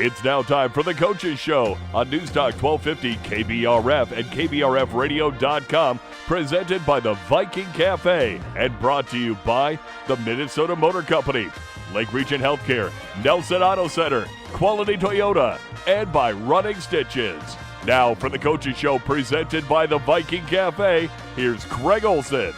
It's now time for the Coaches Show on News Talk 1250 KBRF and KBRFradio.com, presented by the Viking Cafe and brought to you by the Minnesota Motor Company, Lake Region Healthcare, Nelson Auto Center, Quality Toyota, and by Running Stitches. Now for the Coaches Show presented by the Viking Cafe, here's Greg Olson.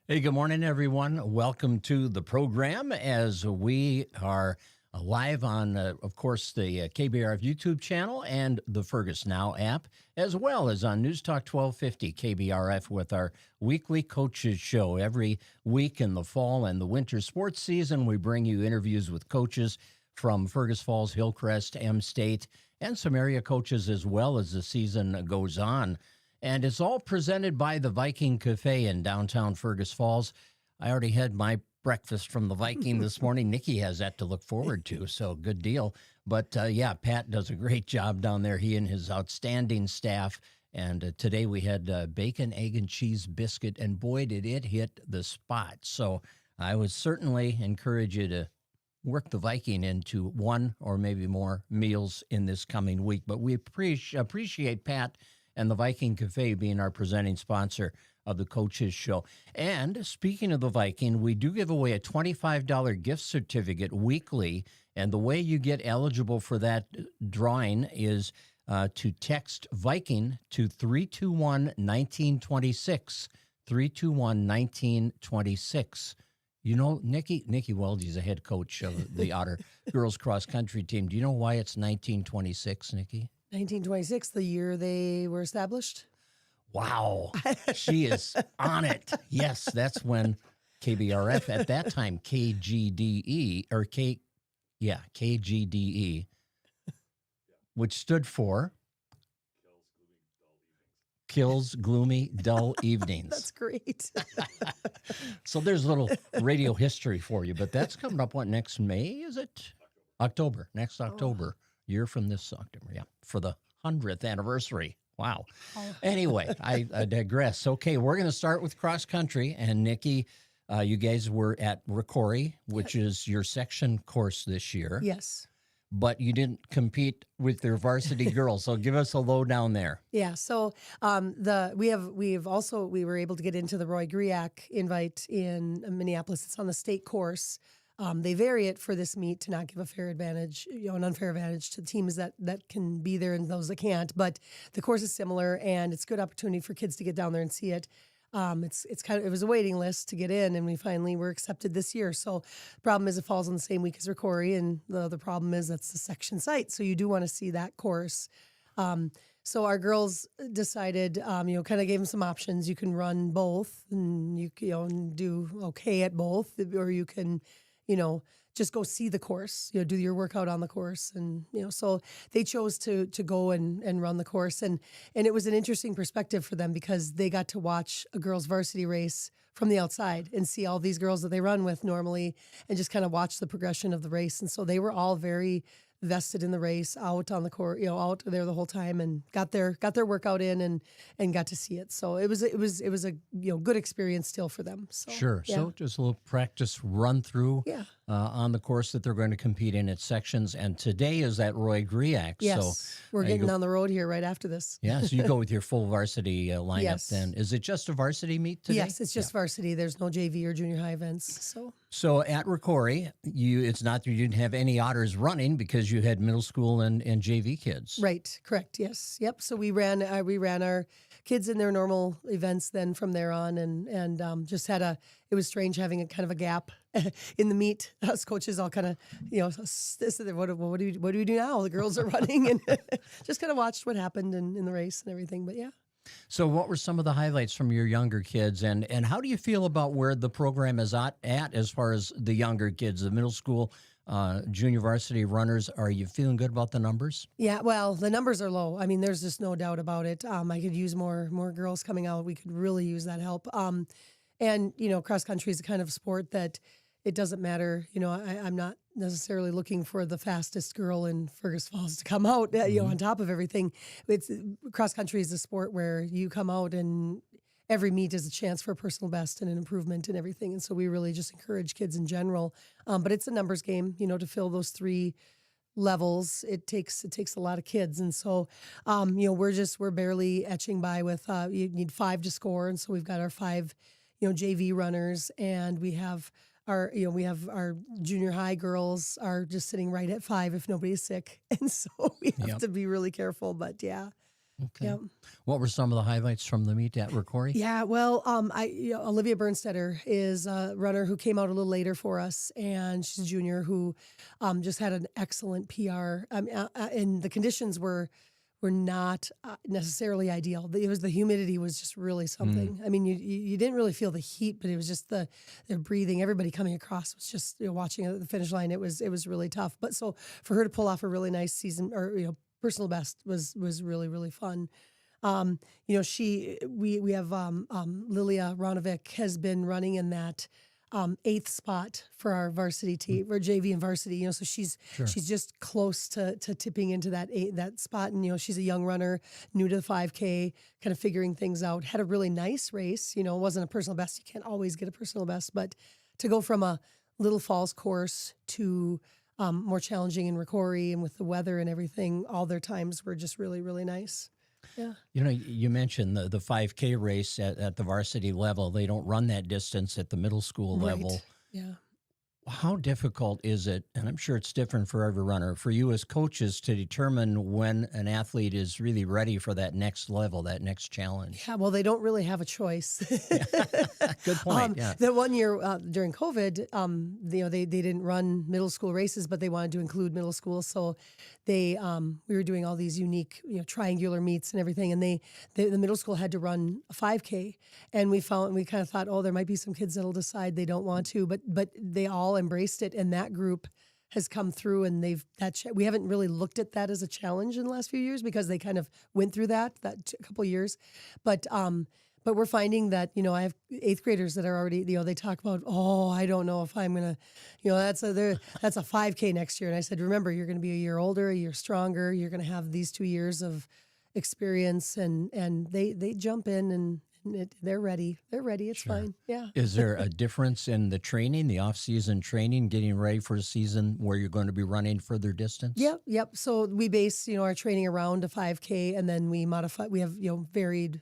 Hey, good morning, everyone. Welcome to the program as we are live on, of course, the KBRF YouTube channel and the Fergus Now app, as well as on News Talk 1250 KBRF with our weekly Coaches Show. Every week in the fall and the winter sports season, we bring you interviews with coaches from Fergus Falls, Hillcrest, M-State, and some area coaches as well as the season goes on. And it's all presented by the Viking Cafe in downtown Fergus Falls. I already had my breakfast from the Viking this morning. Nikki has that to look forward to, so good deal. But, yeah, Pat does a great job down there, he and his outstanding staff. And today we had bacon, egg, and cheese biscuit, and boy, did it hit the spot. So I would certainly encourage you to work the Viking into one or maybe more meals in this coming week. But we appreciate Pat and the Viking Cafe being our presenting sponsor of the Coaches Show. And speaking of the Viking, we do give away a $25 gift certificate weekly, and the way you get eligible for that drawing is to text Viking to 321-1926, 321-1926. You know, Nikki Weldy is the head coach of the Otter girls cross country team. Do you know why it's 1926, Nikki? 1926, the year they were established. Wow. She is on it. Yes, that's when KBRF, at that time, KGDE, which stood for Kills Gloomy Dull Evenings. That's great. So there's a little radio history for you, but that's coming up, what, next May, is it? October, next October. Year from this October, yeah, for the 100th anniversary. Wow. Anyway, I digress. Okay, we're going to start with cross country. And Nikki, you guys were at Ricori, which is your section course this year. Yes. But you didn't compete with their varsity girls. So give us a lowdown there. Yeah. So we were able to get into the Roy Griak invite in Minneapolis. It's on the state course. They vary it for this meet to not give an unfair advantage to the teams that can be there and those that can't. But the course is similar, and it's a good opportunity for kids to get down there and see it. It was a waiting list to get in, and we finally were accepted this year. So the problem is it falls on the same week as Ricori, and the other problem is that's the section site. So you do want to see that course. So our girls decided, kind of gave them some options. You can run both, and you do okay at both, or you can, just go see the course, do your workout on the course. And, so they chose to go and run the course. And it was an interesting perspective for them because they got to watch a girls' varsity race from the outside and see all these girls that they run with normally and just kind of watch the progression of the race. And so they were all very vested in the race, out on the court, out there the whole time, and got their workout in and got to see it. So it was a good experience still for them. So, sure. Yeah. So just a little practice run through on the course that they're going to compete in its sections. And today is at Roy Griak. Yes, so we're getting on the road here right after this. Yeah, so you go with your full varsity lineup. Yes. Then. Is it just a varsity meet today? Yes, it's just varsity. There's no JV or junior high events. So at Ricori, it's not that you didn't have any Otters running because you had middle school and JV kids. Right, correct, yes. Yep, so we ran our kids in their normal events then from there on, and just it was strange having a kind of a gap in the meet. Us coaches all kind of, what do we do now? The girls are running, and just kind of watched what happened in the race and everything, but yeah. So what were some of the highlights from your younger kids, and how do you feel about where the program is at as far as the younger kids, the middle school, junior varsity runners? Are you feeling good about the numbers? Yeah, well, the numbers are low. I mean, there's just no doubt about it. I could use more girls coming out. We could really use that help. And, cross country is the kind of sport that it doesn't matter. I'm not necessarily looking for the fastest girl in Fergus Falls to come out, on top of everything. It's cross country is a sport where you come out and every meet is a chance for a personal best and an improvement and everything. And so we really just encourage kids in general. But it's a numbers game, to fill those 3 levels. It takes a lot of kids. And so, we're barely etching by with, you need 5 to score. And so we've got our 5, JV runners, and we have our junior high girls are just sitting right at 5 if nobody's sick. And so we have to be really careful, but yeah. Okay. Yep. What were some of the highlights from the meet at Rocori? Yeah, well, Olivia Bernstetter is a runner who came out a little later for us, and she's a junior who just had an excellent PR. And the conditions were not necessarily ideal. The humidity was just really something. I mean, you didn't really feel the heat, but it was just the breathing. Everybody coming across was just watching at the finish line. It was really tough. But so for her to pull off a really nice season, or personal best, was really, really fun. We have Lilia Ronovic has been running in that 8th spot for our varsity team, or JV and varsity. So she's just close to tipping into that spot. And she's a young runner, new to the 5K, kind of figuring things out. Had a really nice race. It wasn't a personal best. You can't always get a personal best, but to go from a Little Falls course to more challenging in Rocori, and with the weather and everything, all their times were just really, really nice. Yeah. You mentioned the 5K race at the varsity level. They don't run that distance at the middle school level. Yeah. How difficult is it, and I'm sure it's different for every runner, for you as coaches to determine when an athlete is really ready for that next level, that next challenge? Yeah, well, they don't really have a choice. Good point. The one year during COVID, they didn't run middle school races, but they wanted to include middle school, so we were doing all these unique triangular meets and everything, and the middle school had to run a 5K, and we kind of thought, there might be some kids that'll decide they don't want to, but they all embraced it, and that group has come through, and we haven't really looked at that as a challenge in the last few years because they kind of went through that couple of years, but we're finding that I have 8th graders that are already they talk about, I don't know if I'm gonna that's a 5K next year, and I said, remember, you're going to be a year older, a year stronger, you're going to have these 2 years of experience, and they jump in and they're ready. It's fine. Yeah. Is there a difference in the training, the off-season training, getting ready for a season where you're going to be running further distance? Yep. So we base, our training around a 5K, and then we modify. We have, varied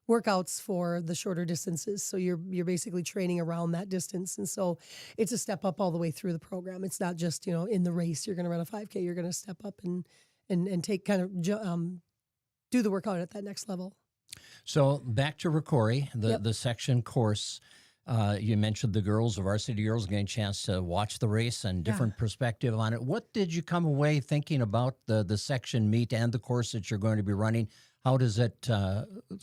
workouts for the shorter distances. So you're basically training around that distance. And so it's a step up all the way through the program. It's not just, in the race, you're going to run a 5K, you're going to step up and take do the workout at that next level. So back to Rocori, the section course. You mentioned the varsity girls, getting a chance to watch the race and different perspective on it. What did you come away thinking about the section meet and the course that you're going to be running? How does it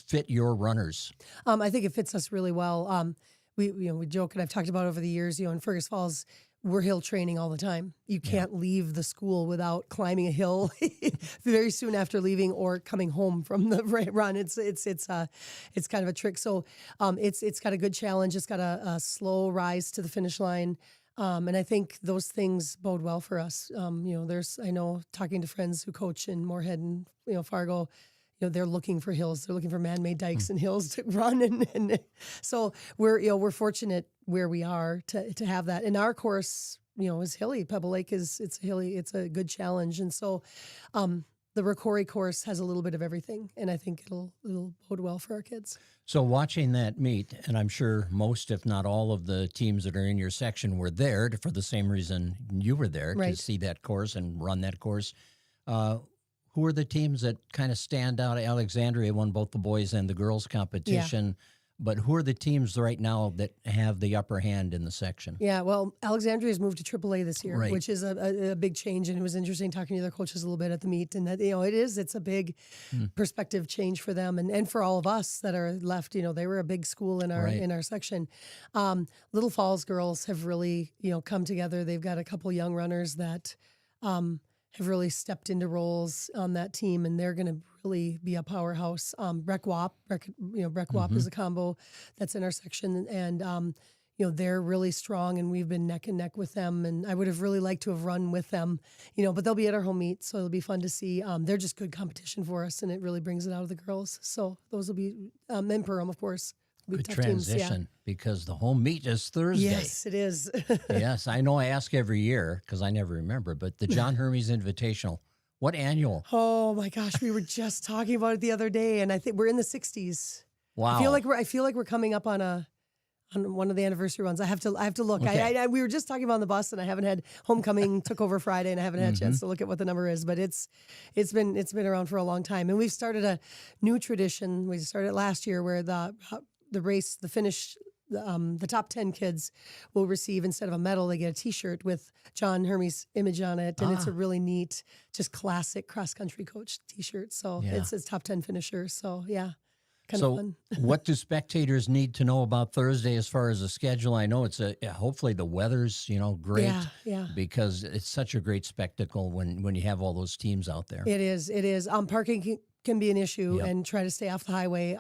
fit your runners? I think it fits us really well. We joke, and I've talked about over the years, in Fergus Falls, we're hill training all the time. You can't leave the school without climbing a hill very soon after leaving or coming home from the run. It's kind of a trick. So it's got a good challenge. It's got a slow rise to the finish line. And I think those things bode well for us. I know, talking to friends who coach in Moorhead and Fargo, they're looking for hills. They're looking for man-made dikes and hills to run, and so we're fortunate where we are to have that. And our course, is hilly. Pebble Lake it's hilly. It's a good challenge, and so the Rocori course has a little bit of everything, and I think it'll bode well for our kids. So watching that meet, and I'm sure most, if not all, of the teams that are in your section were there for the same reason you were there, to see that course and run that course. Who are the teams that kind of stand out? Alexandria won both the boys and the girls competition. But who are the teams right now that have the upper hand in the section? Yeah, well, Alexandria's moved to AAA this year, which is a big change, and it was interesting talking to their coaches a little bit at the meet, and that it's a big perspective change for them, and for all of us that are left. They were a big school in our section. Little Falls girls have really come together. They've got a couple young runners that have really stepped into roles on that team, and they're going to really be a powerhouse. Breck Wap is a combo that's in our section, and they're really strong, and we've been neck and neck with them. And I would have really liked to have run with them, but they'll be at our home meet, so it'll be fun to see. They're just good competition for us, and it really brings it out of the girls. So those will be, and Perham, of course. Good transition, because the home meet is Thursday. Yes, it is. Yes, I know I ask every year because I never remember, but the John Hermes Invitational, what annual? Oh my gosh, we were just talking about it the other day, and I think we're in the 60s. Wow. I feel like we're coming up on one of the anniversary ones. I have to look. Okay. We were just talking about on the bus, and I haven't had homecoming took over Friday, and I haven't had a chance to look at what the number is. But it's been around for a long time, and we've started a new tradition. We started last year where the race, the finish, the top 10 kids will receive, instead of a medal, they get a T-shirt with John Hermes' image on it, and it's a really neat, just classic cross country coach T-shirt. So it's a top 10 finisher. So yeah. Kind of fun. What do spectators need to know about Thursday as far as the schedule? I know it's hopefully the weather's, great. Yeah. Because it's such a great spectacle when you have all those teams out there. It is. Parking can be an issue, Yep. and try to stay off the highway.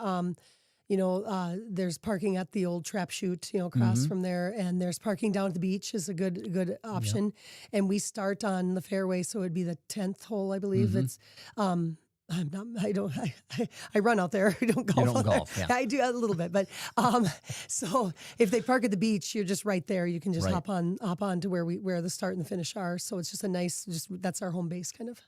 There's parking at the old trap chute, across from there, and there's parking down at the beach is a good option. And we start on the fairway, so it'd be the 10th hole, I believe. It's I run out there. I don't golf. You don't golf, yeah. I do a little bit, but so if they park at the beach, you're just right there. You can just hop on to where the start and the finish are. So it's just a nice, that's our home base kind of.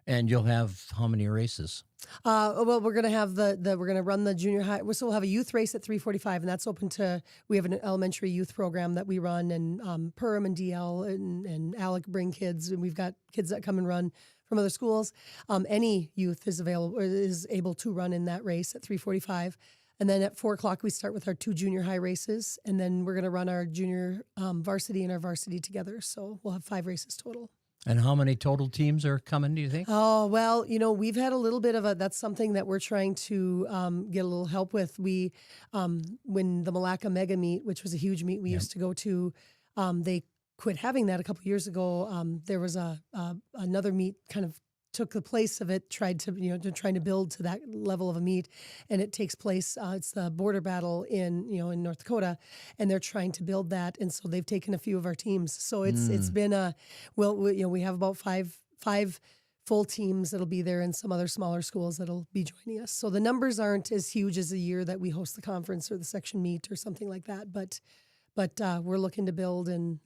And you'll have how many races? Well, we're gonna have we're gonna run the junior high. So we'll have a youth race at 3:45, and that's open to. We have an elementary youth program that we run, and Perham and DL and Alec bring kids, and we've got kids that come and run from other schools. Any youth is able to run in that race at 3:45. And then at 4 o'clock, we start with our 2 junior high races, and then we're going to run our junior varsity and our varsity together. So we'll have 5 races total. And how many total teams are coming, do you think? Oh, well, we've had a little bit of that's something that we're trying to get a little help with. We, when the Malacca Mega Meet, which was a huge meet we used to go to, they quit having that a couple years ago. There was another meet kind of took the place of it, trying to build to that level of a meet, and it takes place. It's the border battle in North Dakota, and they're trying to build that, and so they've taken a few of our teams. So it's been we have about five full teams that'll be there, and some other smaller schools that'll be joining us. So the numbers aren't as huge as a year that we host the conference or the section meet or something like that, but we're looking to build and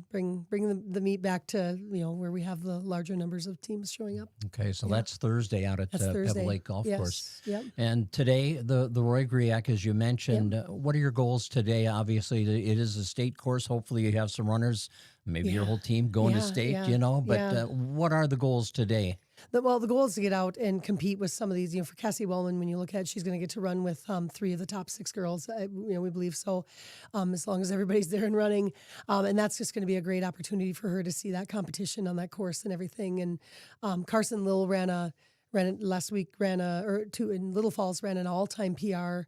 bring the meet back to where we have the larger numbers of teams showing up. Okay, so that's Thursday out at Pebble Lake Golf Course. Yep. And today, the Roy Griak, as you mentioned, what are your goals today? Obviously, it is a state course. Hopefully, you have some runners, maybe your whole team going to state. But what are the goals today? The goal is to get out and compete with some of these. For Cassie Wellman, when you look at it, she's going to get to run with 3 of the top 6 girls. We believe so, as long as everybody's there and running. And that's just going to be a great opportunity for her to see that competition on that course and everything. And Carson Lill ran last week, in Little Falls, ran an all-time PR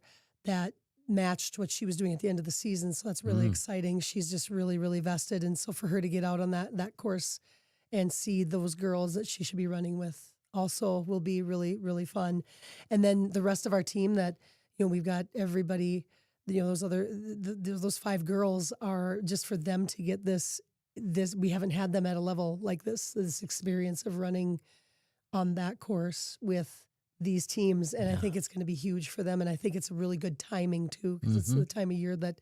that matched what she was doing at the end of the season. So that's really exciting. She's just really, really vested. And so for her to get out on that course and see those girls that she should be running with also will be really, really fun. And then the rest of our team that, we've got everybody, those 5 girls are just for them to get this, we haven't had them at a level like this experience of running on that course with these teams. And I think it's going to be huge for them. And I think it's a really good timing too, because it's the time of year that,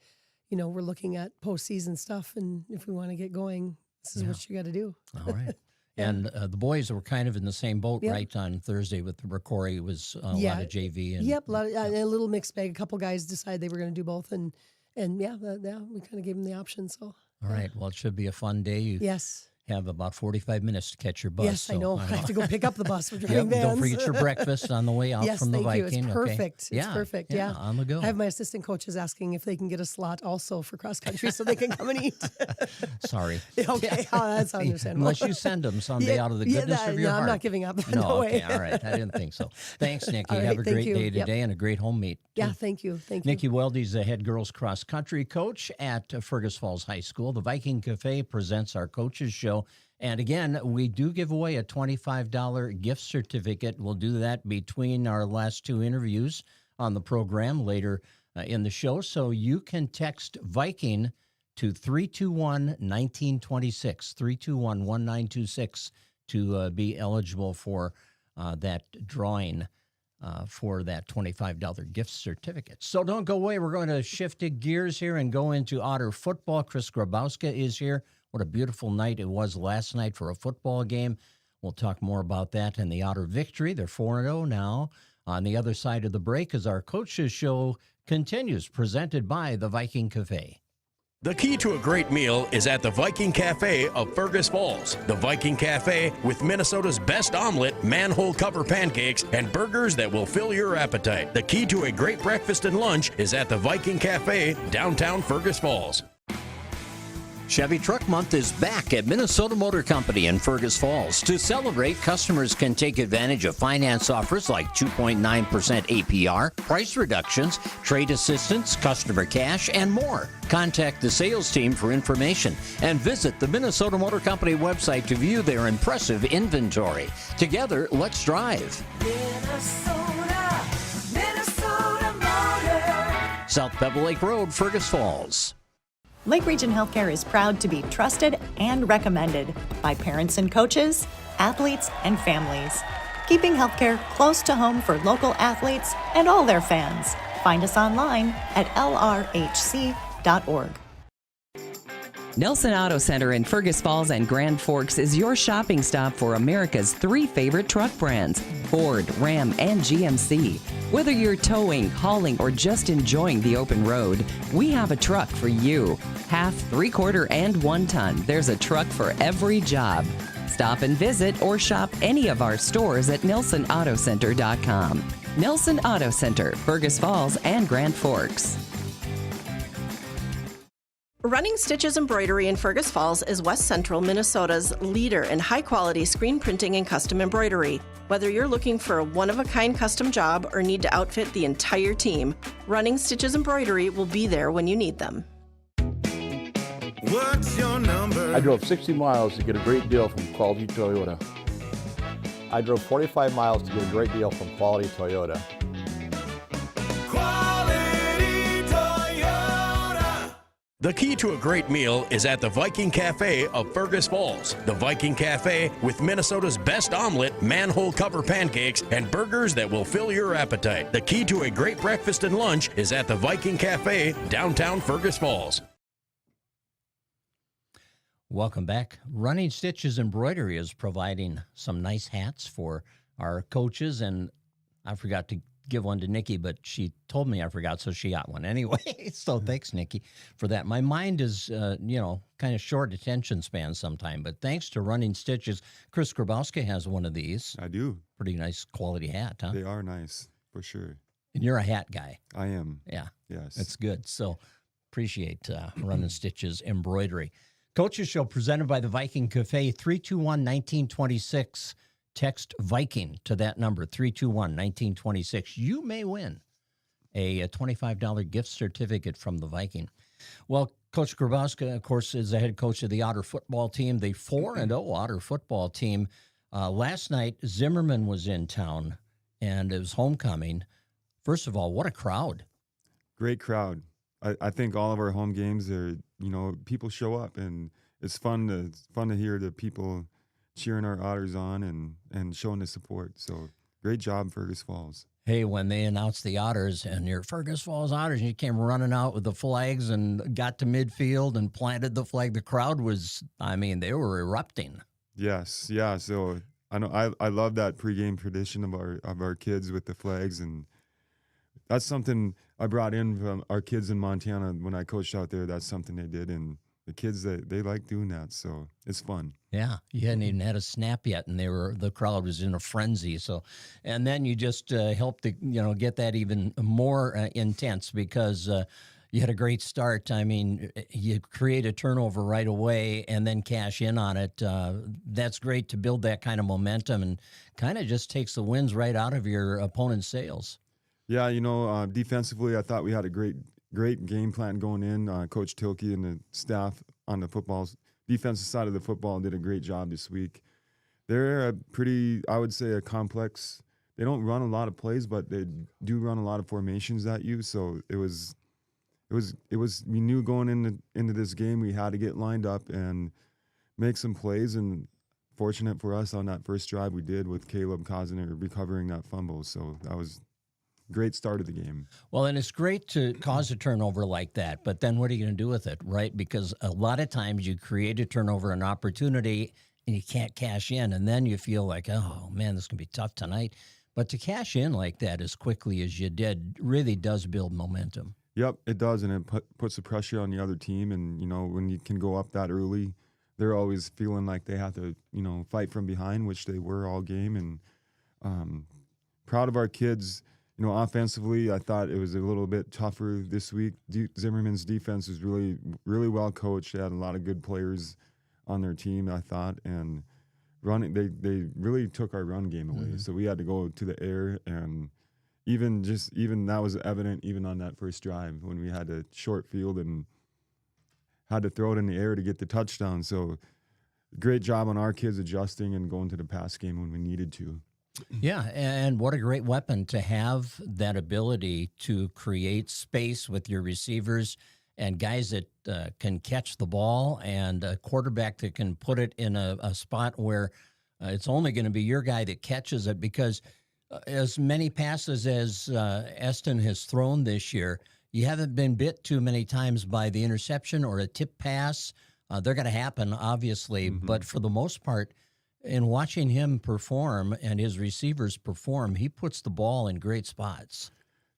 we're looking at postseason stuff. And if we want to get going, this is what you got to do. All right. And the boys were kind of in the same boat, right, on Thursday with Ricori. It was a lot of JV. And, a little mixed bag. A couple guys decided they were going to do both. And we kind of gave them the option. So. All right. Well, it should be a fun day. You have about 45 minutes to catch your bus. Yes, so I know. I have to go pick up the bus. We're driving vans. Don't forget your breakfast on the way out from the Viking. It's perfect. Okay. It's perfect. Yeah, on the go. I have my assistant coaches asking if they can get a slot also for cross country so they can come and eat. Sorry. Okay. That's understandable. Unless you send them someday out of the goodness of your heart. I'm not giving up. No way. Okay. All right. I didn't think so. Thanks, Nikki. Right, have a great day today and a great home meet. Yeah, thank you. Nikki Weldy's the head girls cross country coach at Fergus Falls High School. The Viking Cafe presents our Coaches Show. And again, we do give away a $25 gift certificate. We'll do that between our last 2 interviews on the program later in the show, so you can text Viking to 321-1926, 321-1926 to be eligible for that drawing for that $25 gift certificate. So don't go away. We're going to shift gears here and go into Otter football. Chris Grabowska is here. What a beautiful night it was last night for a football game. We'll talk more about that and the Otter victory. They're 4-0 now. On the other side of the break, as our Coaches Show continues, presented by the Viking Cafe. The key to a great meal is at the Viking Cafe of Fergus Falls. The Viking Cafe with Minnesota's best omelet, manhole cover pancakes, and burgers that will fill your appetite. The key to a great breakfast and lunch is at the Viking Cafe, downtown Fergus Falls. Chevy Truck Month is back at Minnesota Motor Company in Fergus Falls. To celebrate, customers can take advantage of finance offers like 2.9% APR, price reductions, trade assistance, customer cash, and more. Contact the sales team for information and visit the Minnesota Motor Company website to view their impressive inventory. Together, let's drive. Minnesota Motor. South Pebble Lake Road, Fergus Falls. Lake Region Healthcare is proud to be trusted and recommended by parents and coaches, athletes, and families, keeping healthcare close to home for local athletes and all their fans. Find us online at lrhc.org. Nelson Auto Center in Fergus Falls and Grand Forks is your shopping stop for America's 3 favorite truck brands, Ford, Ram, and GMC. Whether you're towing, hauling, or just enjoying the open road, we have a truck for you. Half, 3/4, and 1 ton. There's a truck for every job. Stop and visit or shop any of our stores at NelsonAutoCenter.com. Nelson Auto Center, Fergus Falls and Grand Forks. Running Stitches Embroidery in Fergus Falls is West Central Minnesota's leader in high-quality screen printing and custom embroidery. Whether you're looking for a one-of-a-kind custom job or need to outfit the entire team, Running Stitches Embroidery will be there when you need them. What's your number? I drove 60 miles to get a great deal from Quality Toyota. I drove 45 miles to get a great deal from Quality Toyota. The key to a great meal is at the Viking Cafe of Fergus Falls. The Viking Cafe with Minnesota's best omelet, manhole cover pancakes, and burgers that will fill your appetite. The key to a great breakfast and lunch is at the Viking Cafe, downtown Fergus Falls. Welcome back. Running Stitches Embroidery is providing some nice hats for our coaches, and I forgot to give one to Nikki, but she told me I forgot, so she got one anyway. So thanks, Nikki, for that. My mind is, kind of short attention span sometime, but thanks to Running Stitches, Chris Grabowska has one of these. I do. Pretty nice quality hat, huh? They are nice, for sure. And you're a hat guy. I am. Yeah. Yes. That's good. So appreciate Running Stitches Embroidery. Coaches Show presented by the Viking Cafe, 321-1926. Text Viking to that number, 321-1926. You may win a $25 gift certificate from the Viking. Well, Coach Grabowska, of course, is the head coach of the Otter football team, the 4-0 Otter football team. Last night, Zimmerman was in town, and it was homecoming. First of all, what a crowd. Great crowd. I think all of our home games are, people show up, and it's fun to hear the people cheering our Otters on and showing the support. So great job, Fergus Falls. Hey, when they announced the Otters and your Fergus Falls Otters, and you came running out with the flags and got to midfield and planted the flag, the crowd was, they were erupting. Yes, yeah. So I know I love that pregame tradition of our kids with the flags, and that's something I brought in from our kids in Montana when I coached out there. That's something they did, and the kids, they like doing that, so it's fun. Yeah, you hadn't even had a snap yet, and the crowd was in a frenzy. So, and then you just helped to get that even more intense because you had a great start. You create a turnover right away and then cash in on it. That's great to build that kind of momentum and kind of just takes the winds right out of your opponent's sails. Yeah, defensively, I thought we had a great game plan going in. Coach Tilke and the staff on the defensive side of the football did a great job this week. They're a complex they don't run a lot of plays, but they do run a lot of formations at you. So it was we knew going into this game we had to get lined up and make some plays, and fortunate for us on that first drive we did with Caleb Cosner recovering that fumble. So that was a great start of the game. Well, and it's great to cause a turnover like that, but then what are you going to do with it, right? Because a lot of times you create a turnover, an opportunity, and you can't cash in, and then you feel like, oh, man, this is going to be tough tonight. But to cash in like that as quickly as you did really does build momentum. Yep, it does, and it puts the pressure on the other team. And, you know, when you can go up that early, they're always feeling like they have to, you know, fight from behind, which they were all game. And proud of our kids. You know, offensively, I thought it was a little bit tougher this week. Zimmerman's defense was really, really well coached. They had a lot of good players on their team, I thought. And running, they really took our run game away. So we had to go to the air, and even that was evident even on that first drive when we had a short field and had to throw it in the air to get the touchdown. So great job on our kids adjusting and going to the pass game when we needed to. Yeah, and what a great weapon to have, that ability to create space with your receivers and guys that can catch the ball, and a quarterback that can put it in a spot where it's only going to be your guy that catches it, because as many passes as Eston has thrown this year, you haven't been bit too many times by the interception or a tip pass. They're going to happen, obviously, but for the most part, in watching him perform and his receivers perform, he puts the ball in great spots.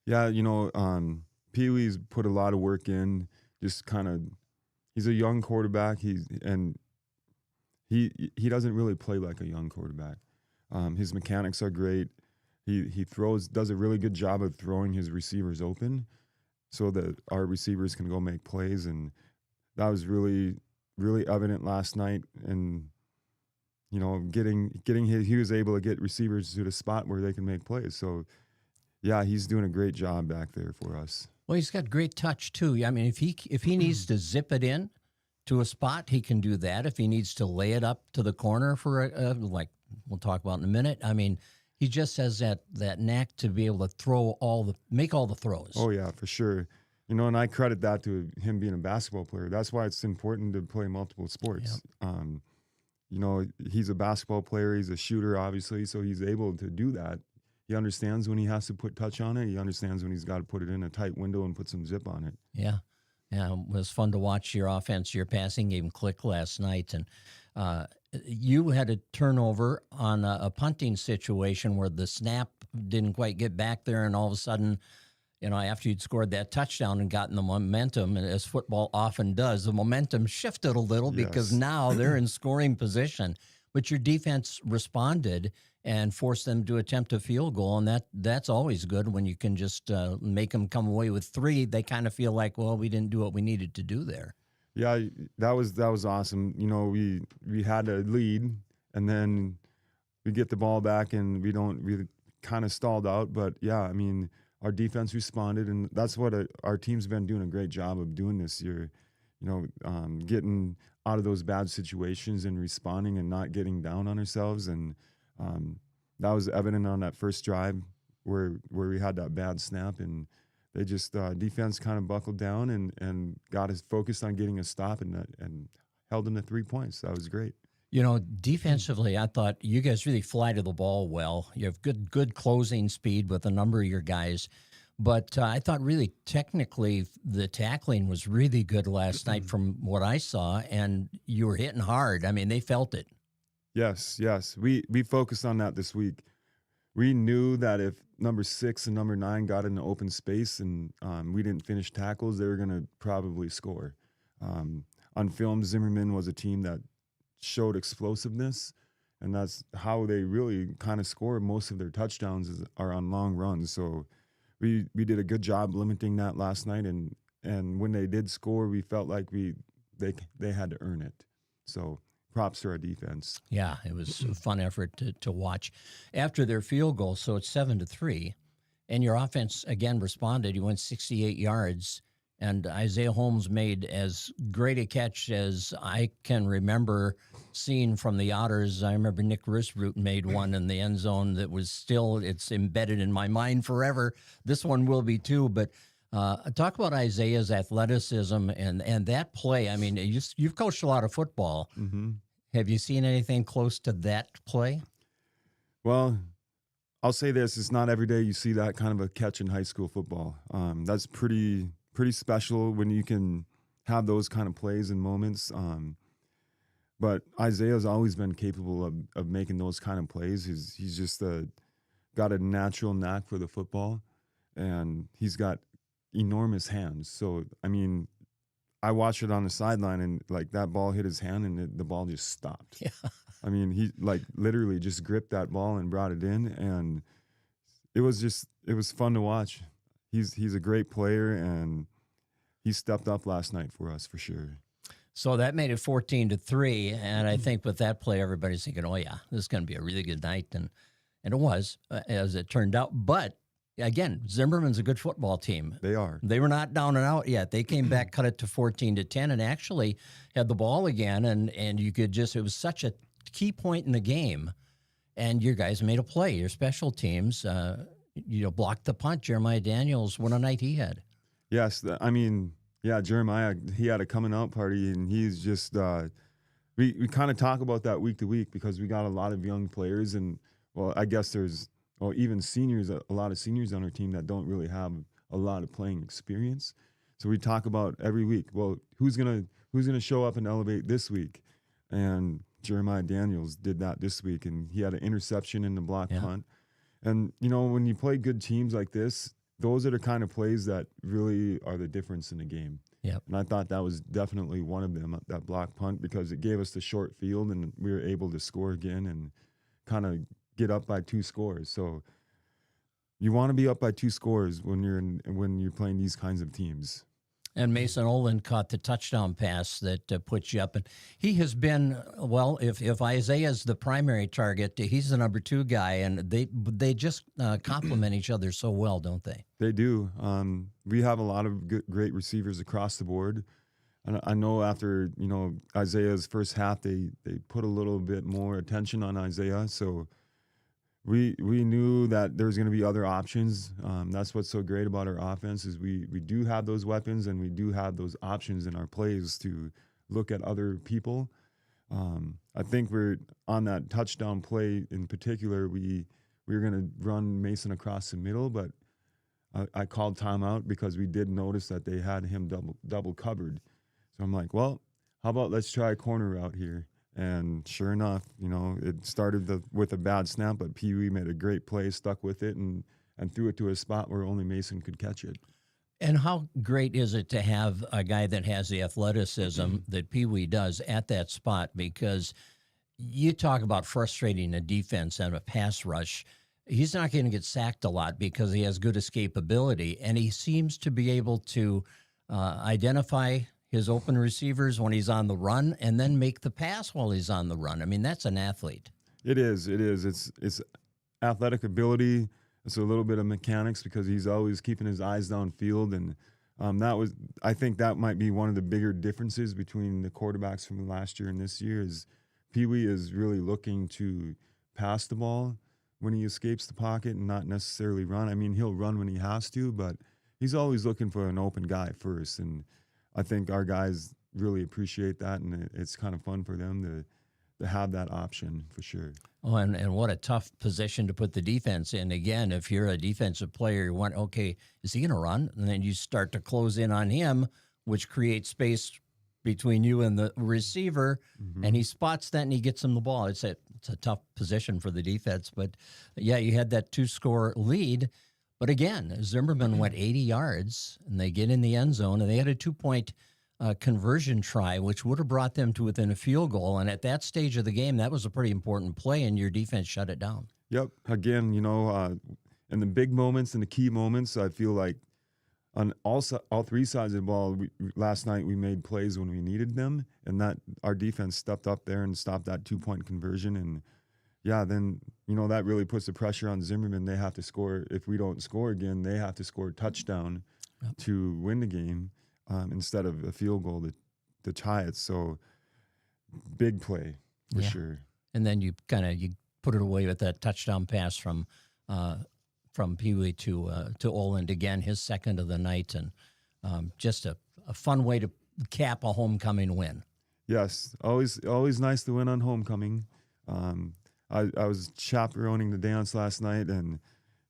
Yeah, you know, Pee-wee's put a lot of work in. Just kind of, he's a young quarterback. He doesn't really play like a young quarterback. His mechanics are great. He does a really good job of throwing his receivers open, so that our receivers can go make plays. And that was really, really evident last night. And, you know, he was able to get receivers to the spot where they can make plays. So, yeah, he's doing a great job back there for us. Well, he's got great touch, too. I mean, if he needs to zip it in to a spot, he can do that. If he needs to lay it up to the corner for like we'll talk about in a minute, I mean, he just has that knack to be able to make all the throws. Oh, yeah, for sure. You know, and I credit that to him being a basketball player. That's why it's important to play multiple sports. Yep. You know, he's a basketball player. He's a shooter, obviously, so he's able to do that. He understands when he has to put touch on it. He understands when he's got to put it in a tight window and put some zip on it. Yeah. Yeah, it was fun to watch your offense, your passing game click last night. And you had a turnover on a punting situation where the snap didn't quite get back there, and all of a sudden, you know, after you'd scored that touchdown and gotten the momentum, and as football often does, the momentum shifted a little because now they're in scoring position. But your defense responded and forced them to attempt a field goal, and that's always good when you can just make them come away with 3. They kind of feel like, well, we didn't do what we needed to do there. Yeah, that was awesome. You know, we had a lead, and then we get the ball back, and we kind of stalled out. But yeah, I mean, our defense responded, and that's what our team's been doing a great job of doing this year. You know, getting out of those bad situations and responding and not getting down on ourselves. And that was evident on that first drive where we had that bad snap, and they just defense kind of buckled down and got us focused on getting a stop and held them to 3 points. That was great. You know, defensively, I thought you guys really fly to the ball well. You have good closing speed with a number of your guys. But I thought really technically the tackling was really good last night from what I saw, and you were hitting hard. I mean, they felt it. Yes. We focused on that this week. We knew that if number 6 and number 9 got in the open space and we didn't finish tackles, they were going to probably score. On film, Zimmerman was a team that showed explosiveness, and that's how they really kind of score most of their touchdowns are on long runs. So we did a good job limiting that last night, and when they did score, we felt like they had to earn it. So props to our defense. Yeah, it was a fun effort to watch. After their field goal, so it's 7-3, and your offense again responded. You went 68 yards, and Isaiah Holmes made as great a catch as I can remember seen from the Otters. I remember Nick Risroot made one in the end zone that was still, it's embedded in my mind forever. This one will be too, but talk about Isaiah's athleticism and that play. I mean, you've coached a lot of football. Mm-hmm. Have you seen anything close to that play? Well, I'll say this: it's not every day you see that kind of a catch in high school football. That's pretty special when you can have those kind of plays and moments. But Isaiah's always been capable of making those kind of plays. He's just got a natural knack for the football, and he's got enormous hands. So, I mean, I watched it on the sideline, and like that ball hit his hand, and the ball just stopped. Yeah. I mean, he like literally just gripped that ball and brought it in, and it was fun to watch. He's a great player, and he stepped up last night for us for sure. So that made it 14-3, and I think with that play, everybody's thinking, "Oh yeah, this is going to be a really good night," and it was, as it turned out. But again, Zimmerman's a good football team. They are. They were not down and out yet. They came back, cut it to 14-10, and actually had the ball again. And you could just, it was such a key point in the game. And your guys made a play. Your special teams, blocked the punt. Jeremiah Daniels, what a night he had. Yes, I mean, yeah, Jeremiah, he had a coming out party, and he's just, we kind of talk about that week to week because we got a lot of young players, and, well, I guess there's, even seniors, a lot of seniors on our team that don't really have a lot of playing experience. So we talk about every week, well, who's gonna show up and elevate this week? And Jeremiah Daniels did that this week, and he had an interception in the block punt. And, when you play good teams like this, those are the kind of plays that really are the difference in the game. Yep. And I thought that was definitely one of them, that block punt, because it gave us the short field, and we were able to score again and kind of get up by 2 scores. So you want to be up by 2 scores when you're playing these kinds of teams. And Mason Olin caught the touchdown pass that puts you up. And he has been, well, if Isaiah's the primary target, he's the number 2 guy, and they just complement each other so well, don't they? They do. We have a lot of great receivers across the board. And I know after, Isaiah's first half, they put a little bit more attention on Isaiah. So we knew that there was going to be other options. That's what's so great about our offense is we do have those weapons, and we do have those options in our plays to look at other people. I think we're on that touchdown play in particular. We were going to run Mason across the middle, but I called timeout because we did notice that they had him double covered. So I'm like, well, how about let's try a corner route here? And sure enough, it started with a bad snap, but Pee Wee made a great play, stuck with it, and threw it to a spot where only Mason could catch it. And how great is it to have a guy that has the athleticism that Pee Wee does at that spot? Because you talk about frustrating a defense and a pass rush. He's not going to get sacked a lot because he has good escapability, and he seems to be able to identify his open receivers when he's on the run and then make the pass while he's on the run. I mean, that's an athlete. It is. It's athletic ability. It's a little bit of mechanics because he's always keeping his eyes downfield. And I think that might be one of the bigger differences between the quarterbacks from last year and this year is Pee Wee is really looking to pass the ball when he escapes the pocket and not necessarily run. I mean, he'll run when he has to, but he's always looking for an open guy first. And I think our guys really appreciate that, and it's kind of fun for them to have that option for sure. Oh, and what a tough position to put the defense in. Again, if you're a defensive player, you want, okay, is he going to run? And then you start to close in on him, which creates space between you and the receiver, and he spots that and he gets him the ball. It's a tough position for the defense. But, yeah, you had that 2-score lead. But again, Zimmerman went 80 yards, and they get in the end zone, and they had a 2-point conversion try, which would have brought them to within a field goal. And at that stage of the game, that was a pretty important play, and your defense shut it down. Yep. Again, in the big moments and the key moments, I feel like on all 3 sides of the ball, last night we made plays when we needed them, and that our defense stepped up there and stopped that 2-point conversion. And yeah, then, that really puts the pressure on Zimmerman. They have to score. If we don't score again, they have to score a touchdown to win the game instead of a field goal to tie it. So big play. for sure. And then you put it away with that touchdown pass from Pee Wee to Oland again, his second of the night, and just a fun way to cap a homecoming win. Yes, always nice to win on homecoming. I was chaperoning the dance last night, and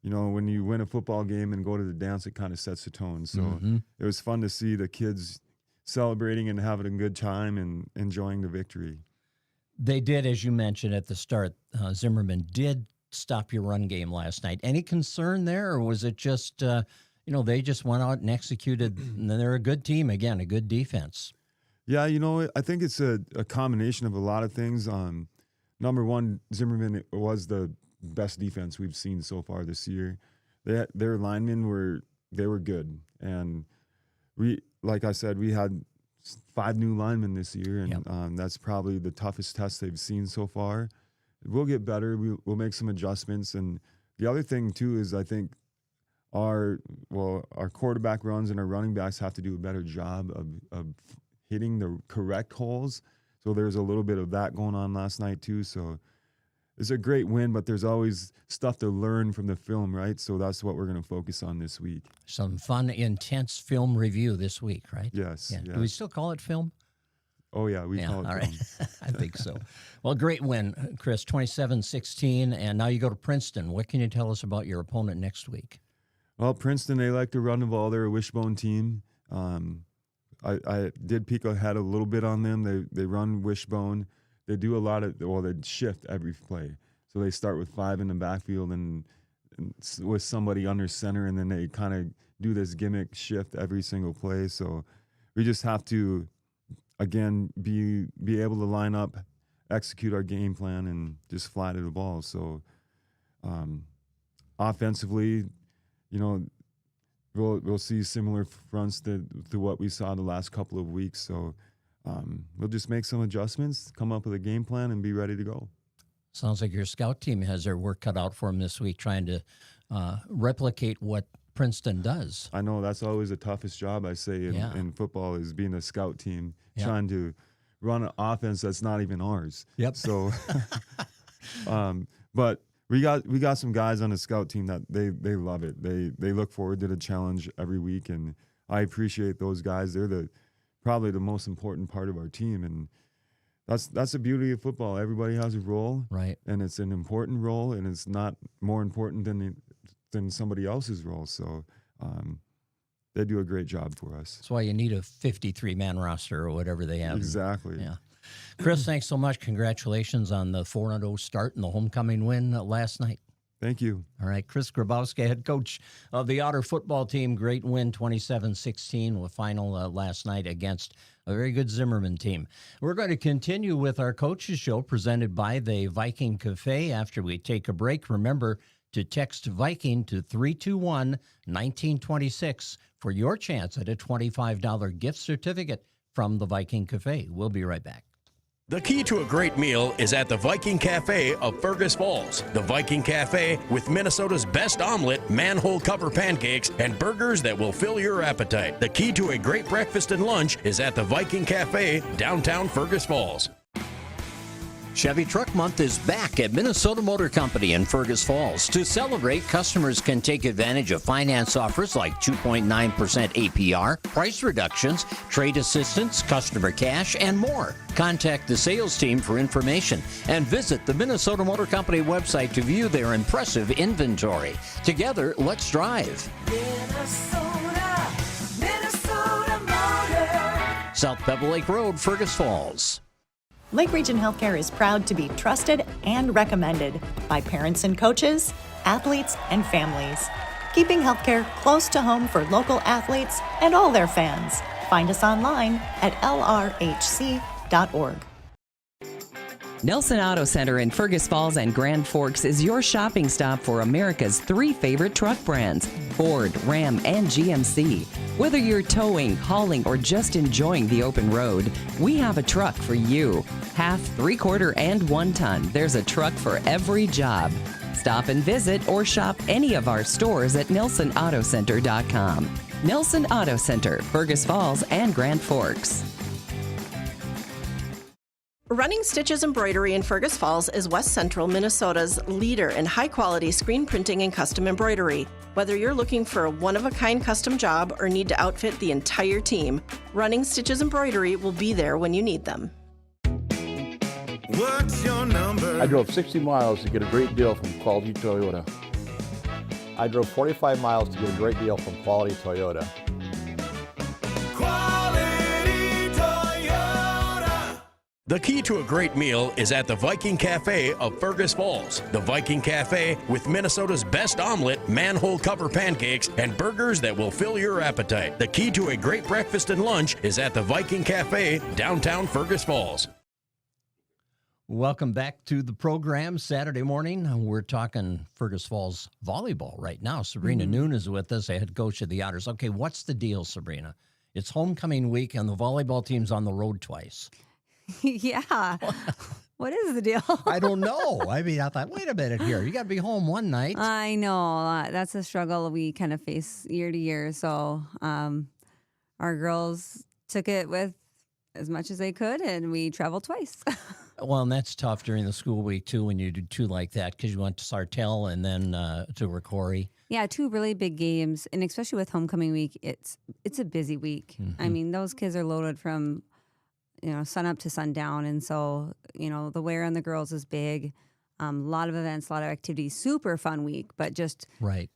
when you win a football game and go to the dance, it kind of sets the tone. So it was fun to see the kids celebrating and having a good time and enjoying the victory. They did, as you mentioned at the start, Zimmerman did stop your run game last night. Any concern there, or was it just, they just went out and executed, and they're a good team, again, a good defense? Yeah, I think it's a combination of a lot of things. Number one, Zimmerman was the best defense we've seen so far this year. Their linemen were good, and like I said, we had 5 new linemen this year, and that's probably the toughest test they've seen so far. We'll get better. We'll make some adjustments, and the other thing too is I think our quarterback runs and our running backs have to do a better job of hitting the correct holes. So there's a little bit of that going on last night too. So it's a great win, but there's always stuff to learn from the film, right? So that's what we're going to focus on this week. Some fun, intense film review this week, right? Yes. Yeah. Yes. Do we still call it film? Oh, yeah, we call it all film. right. I think so. Well, great win, Chris, 27-16, and now you go to Princeton. What can you tell us about your opponent next week? Well, Princeton, they like to run the ball. They're a wishbone team. I did peek ahead a little bit on them. They run wishbone. They do a lot of, they shift every play. So they start with 5 in the backfield and with somebody under center, and then they kind of do this gimmick shift every single play. So we just have to, again, be able to line up, execute our game plan, and just fly to the ball. So offensively, we'll see similar fronts to what we saw the last couple of weeks. So we'll just make some adjustments, come up with a game plan, and be ready to go. Sounds like your scout team has their work cut out for them this week, trying to replicate what Princeton does. I know that's always the toughest job, I say, in football, is being a scout team, trying to run an offense that's not even ours. Yep. So, but we got some guys on the scout team that they love it. They look forward to the challenge every week, and I appreciate those guys. They're probably the most important part of our team, and that's the beauty of football. Everybody has a role, right? And it's an important role, and it's not more important than somebody else's role. So they do a great job for us. That's why you need a 53-man roster or whatever they have. Exactly. Yeah. Chris, thanks so much. Congratulations on the 4-0 start and the homecoming win last night. Thank you. All right, Chris Grabowski, head coach of the Otter football team. Great win, 27-16, with final last night against a very good Zimmerman team. We're going to continue with our Coaches Show presented by the Viking Cafe after we take a break. Remember to text Viking to 321-1926 for your chance at a $25 gift certificate from the Viking Cafe. We'll be right back. The key to a great meal is at the Viking Cafe of Fergus Falls. The Viking Cafe with Minnesota's best omelet, manhole cover pancakes, and burgers that will fill your appetite. The key to a great breakfast and lunch is at the Viking Cafe, downtown Fergus Falls. Chevy Truck Month is back at Minnesota Motor Company in Fergus Falls. To celebrate, customers can take advantage of finance offers like 2.9% APR, price reductions, trade assistance, customer cash, and more. Contact the sales team for information and visit the Minnesota Motor Company website to view their impressive inventory. Together, let's drive. Minnesota Motor. South Pebble Lake Road, Fergus Falls. Lake Region Healthcare is proud to be trusted and recommended by parents and coaches, athletes, and families. Keeping healthcare close to home for local athletes and all their fans. Find us online at lrhc.org. Nelson Auto Center in Fergus Falls and Grand Forks is your shopping stop for America's 3 favorite truck brands, Ford, Ram, and GMC. Whether you're towing, hauling, or just enjoying the open road, we have a truck for you. Half, 3/4, and 1 ton, there's a truck for every job. Stop and visit or shop any of our stores at NelsonAutoCenter.com. Nelson Auto Center, Fergus Falls and Grand Forks. Running Stitches Embroidery in Fergus Falls is West Central Minnesota's leader in high-quality screen printing and custom embroidery. Whether you're looking for a one-of-a-kind custom job or need to outfit the entire team, Running Stitches Embroidery will be there when you need them. What's your number? I drove 60 miles to get a great deal from Quality Toyota. I drove 45 miles to get a great deal from Quality Toyota. Quality Toyota. The key to a great meal is at the Viking Cafe of Fergus Falls. The Viking Cafe with Minnesota's best omelet, manhole cover pancakes, and burgers that will fill your appetite. The key to a great breakfast and lunch is at the Viking Cafe, downtown Fergus Falls. Welcome back to the program. Saturday morning, we're talking Fergus Falls volleyball right now. Sabrina Noon is with us, the head coach of the Otters. Okay, what's the deal, Sabrina? It's homecoming week, and the volleyball team's on the road twice. Yeah. What is the deal? I don't know. I mean, I thought, wait a minute here. You got to be home one night. I know. That's a struggle we kind of face year to year. So our girls took it with as much as they could, and we traveled twice. Well, and that's tough during the school week, too, when you do two like that, because you went to Sartell and then to Ricori. Yeah, two really big games, and especially with homecoming week, it's a busy week. I mean, those kids are loaded from, sun up to sundown, and so, the wear on the girls is big. A lot of events, a lot of activities, super fun week, but just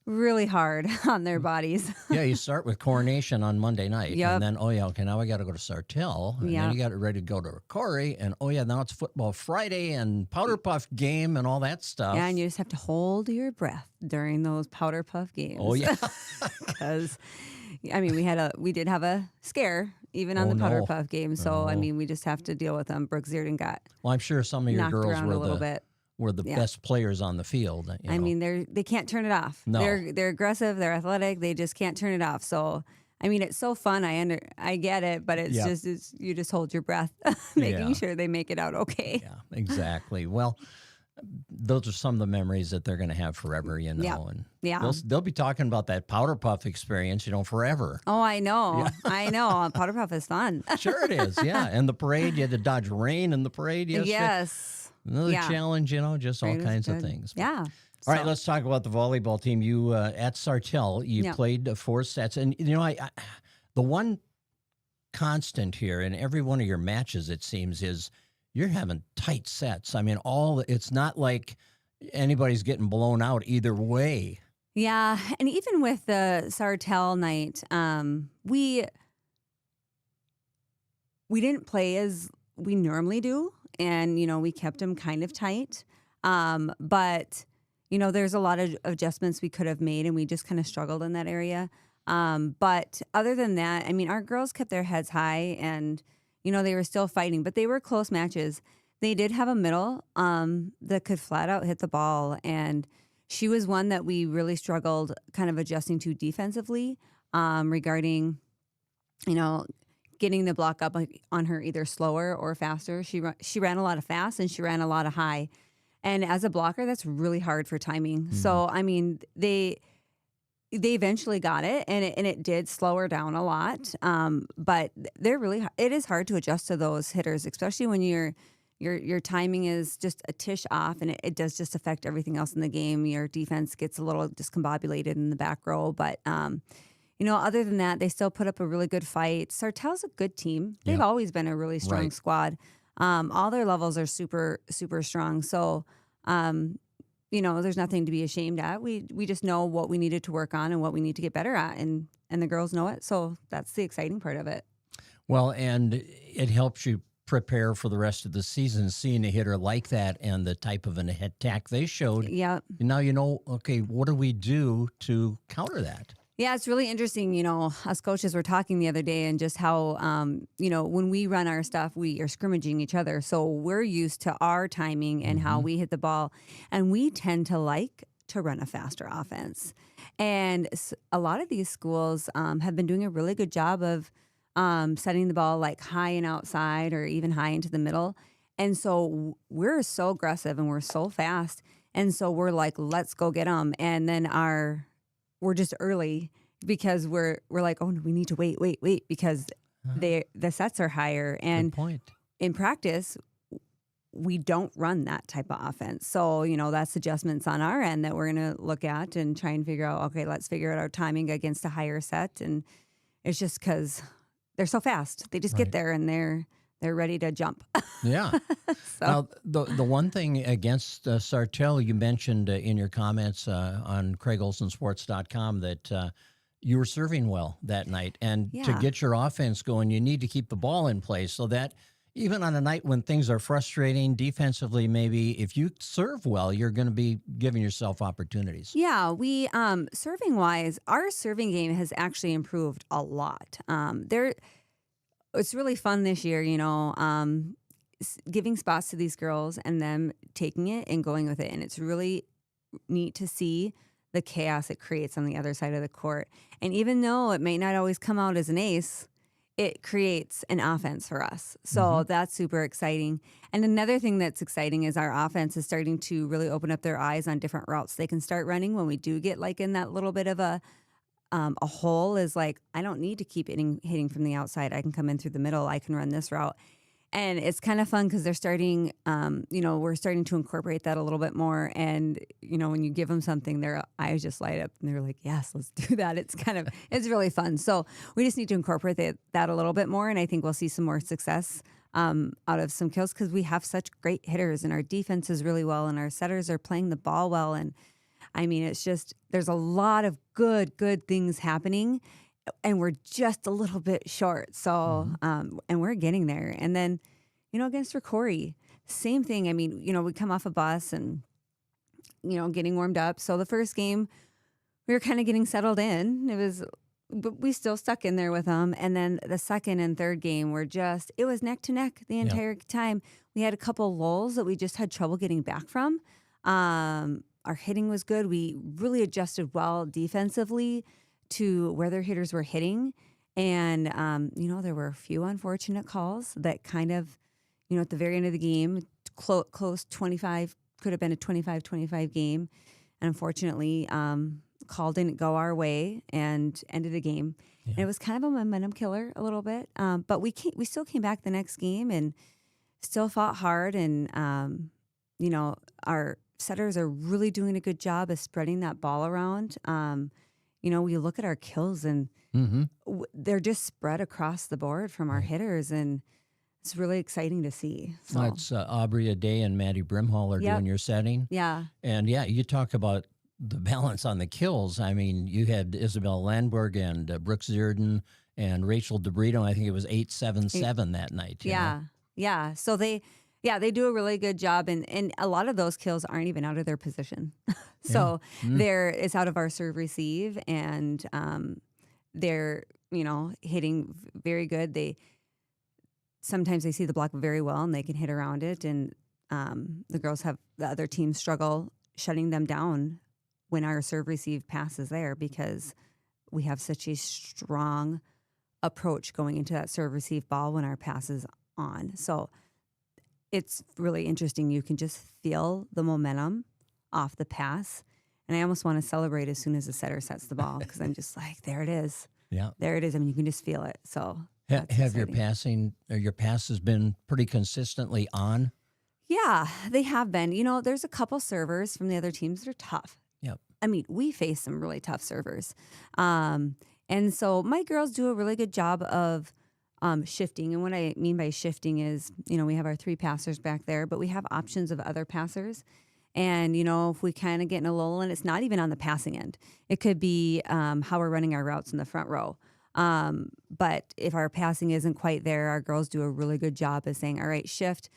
really hard on their bodies. Yeah, you start with coronation on Monday night, Yep. and then, now I got to go to Sartell, and then you got ready to go to Ricori, and now it's football Friday and Powder Puff game and all that stuff. Yeah, and you just have to hold your breath during those Powder Puff games. Oh, yeah. Because, we did have a scare even on the Powder Puff game, so, we just have to deal with them. Brooke Zierden got Well, I'm sure some of your knocked girls around a little bit. were the best players on the field. They can't turn it off. No. They're aggressive, they're athletic, they just can't turn it off. So, it's so fun. I get it, but it's you just hold your breath, making sure they make it out okay. Yeah, exactly. Well, those are some of the memories that they're going to have forever, and they'll be talking about that Powder Puff experience, forever. Oh, I know. Yeah. I know. Powder Puff is fun. Sure it is, yeah. And the parade, you had to dodge rain in the parade yesterday. Yes. Another challenge, just all kinds of things. Yeah. All right, let's talk about the volleyball team. You at Sartell, you played 4 sets, and the one constant here in every one of your matches, it seems, is you're having tight sets. I mean, it's not like anybody's getting blown out either way. Yeah, and even with the Sartell night, we didn't play as we normally do. And, we kept them kind of tight. But, there's a lot of adjustments we could have made, and we just kind of struggled in that area. But other than that, our girls kept their heads high, and, they were still fighting. But they were close matches. They did have a middle that could flat out hit the ball. And she was one that we really struggled kind of adjusting to defensively regarding, getting the block up on her either slower or faster. She ran a lot of fast, and she ran a lot of high. And as a blocker, that's really hard for timing. So, they eventually got it, and it did slow her down a lot. But it is hard to adjust to those hitters, especially when your timing is just a tish off, and it does just affect everything else in the game. Your defense gets a little discombobulated in the back row, but other than that, they still put up a really good fight. Sartell's a good team. They've always been a really strong squad. All their levels are super, super strong. So, there's nothing to be ashamed at. We just know what we needed to work on and what we need to get better at, and the girls know it. So that's the exciting part of it. Well, and it helps you prepare for the rest of the season, seeing a hitter like that and the type of an attack they showed. Yeah. Now okay, what do we do to counter that? Yeah, it's really interesting. Us coaches were talking the other day, and just how, when we run our stuff, we are scrimmaging each other. So we're used to our timing and how we hit the ball. And we tend to like to run a faster offense. And a lot of these schools have been doing a really good job of setting the ball like high and outside, or even high into the middle. And so we're so aggressive and we're so fast. And so we're like, let's go get them. And then we're just early because we're like, oh, no, we need to wait because the sets are higher. And good point. In practice, we don't run that type of offense. So, that's adjustments on our end that we're going to look at and try and figure out, okay, let's figure out our timing against a higher set. And it's just because they're so fast. They just get there and they're ready to jump. Yeah. Now, the one thing against Sartell, you mentioned in your comments on CraigOlsonSports.com that you were serving well that night. And to get your offense going, you need to keep the ball in place so that even on a night when things are frustrating defensively, maybe if you serve well, you're going to be giving yourself opportunities. Yeah, we serving wise, our serving game has actually improved a lot. It's really fun this year, giving spots to these girls and them taking it and going with it. And it's really neat to see the chaos it creates on the other side of the court. And even though it may not always come out as an ace, it creates an offense for us. So that's super exciting. And another thing that's exciting is our offense is starting to really open up their eyes on different routes they can start running when we do get like in that little bit of a hole. Is like, I don't need to keep hitting from the outside. I can come in through the middle. I can run this route. And it's kind of fun because they're starting, we're starting to incorporate that a little bit more. And, when you give them something, their eyes just light up and they're like, yes, let's do that. It's really fun. So we just need to incorporate that a little bit more. And I think we'll see some more success out of some kills because we have such great hitters and our defense is really well and our setters are playing the ball well. And I mean, it's just, there's a lot of good things happening. And we're just a little bit short. So, and we're getting there. And then, against Ricori, same thing. I mean, we come off a bus and, getting warmed up. So the first game, we were kind of getting settled in. But we still stuck in there with them. And then the second and third game it was neck to neck the entire time. We had a couple lulls that we just had trouble getting back from. Our hitting was good. We really adjusted well defensively to where their hitters were hitting. And, there were a few unfortunate calls that kind of, at the very end of the game, close 25, could have been a 25-25 game. And unfortunately, call didn't go our way and ended the game. Yeah. And it was kind of a momentum killer a little bit. But we still came back the next game and still fought hard. And, our setters are really doing a good job of spreading that ball around. We look at our kills and they're just spread across the board from our hitters, and it's really exciting to see. So. That's Aubrey Ade and Maddie Brimhall are doing your setting. Yeah. And you talk about the balance on the kills. I mean, you had Isabel Landberg and Brooks Zierden and Rachel DeBrito. I think it was 8-7-7 that night. Yeah. Yeah. So they do a really good job, and a lot of those kills aren't even out of their position. So it's out of our serve receive, and they're hitting very good. Sometimes they see the block very well and they can hit around it, and the girls have the other team struggle shutting them down when our serve receive pass is there because we have such a strong approach going into that serve receive ball when our pass is on. So it's really interesting. You can just feel the momentum off the pass. And I almost want to celebrate as soon as the setter sets the ball because I'm just like, there it is. Yeah. There it is. I mean, you can just feel it. So have your passes been pretty consistently on? Yeah, they have been. There's a couple servers from the other teams that are tough. Yep. I mean, we face some really tough servers. And so my girls do a really good job of shifting. And what I mean by shifting is, we have our 3 passers back there, but we have options of other passers. And, if we kind of get in a lull, and it's not even on the passing end, it could be how we're running our routes in the front row. But if our passing isn't quite there, our girls do a really good job of saying, all right, shift.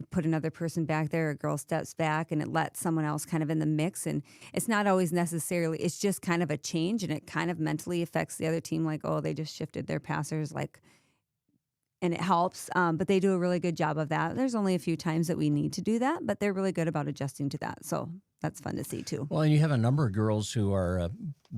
We put another person back there, a girl steps back, and it lets someone else kind of in the mix. And it's not always necessarily, it's just kind of a change, and it kind of mentally affects the other team, like, oh, they just shifted their passers, and it helps, but they do a really good job of that. There's only a few times that we need to do that, but they're really good about adjusting to that. So that's fun to see too. Well, and you have a number of girls who are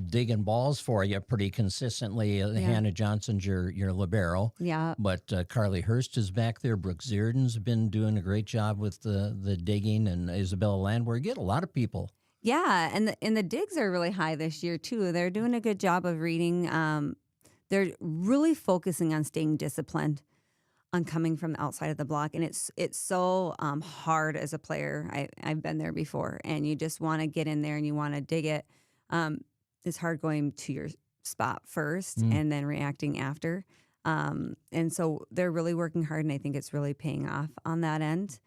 digging balls for you pretty consistently. Hannah Johnson's your libero. Yeah. But Carly Hurst is back there. Brooke Zierden's been doing a great job with the digging, and Isabella Landwehr. You get a lot of people. Yeah, and the digs are really high this year too. They're doing a good job of reading. They're really focusing on staying disciplined. on coming from the outside of the block, and it's so hard as a player. I've been there before, and you just want to get in there and you want to dig it. It's hard going to your spot first and then reacting after. And so they're really working hard, and I think it's really paying off on that end.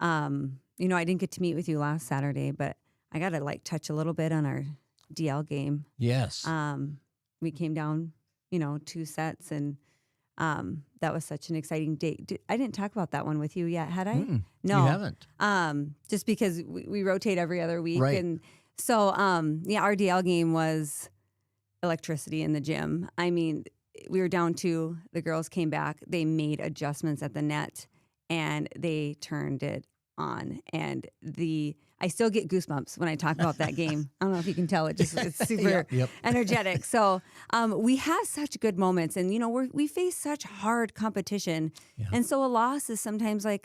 You know, I didn't get to meet with you last Saturday, but I got to touch a little bit on our DL game. Yes. We came down, 2 sets, and that was such an exciting day. I didn't talk about that one with you yet, had I? No. You haven't. Just because we rotate every other week. Right. And so, our DL game was electricity in the gym. I mean, we were down 2. The girls came back. They made adjustments at the net, and they turned it on. And I still get goosebumps when I talk about that game. I don't know if you can tell. It's super energetic. So we have such good moments, and we face such hard competition, and so a loss is sometimes a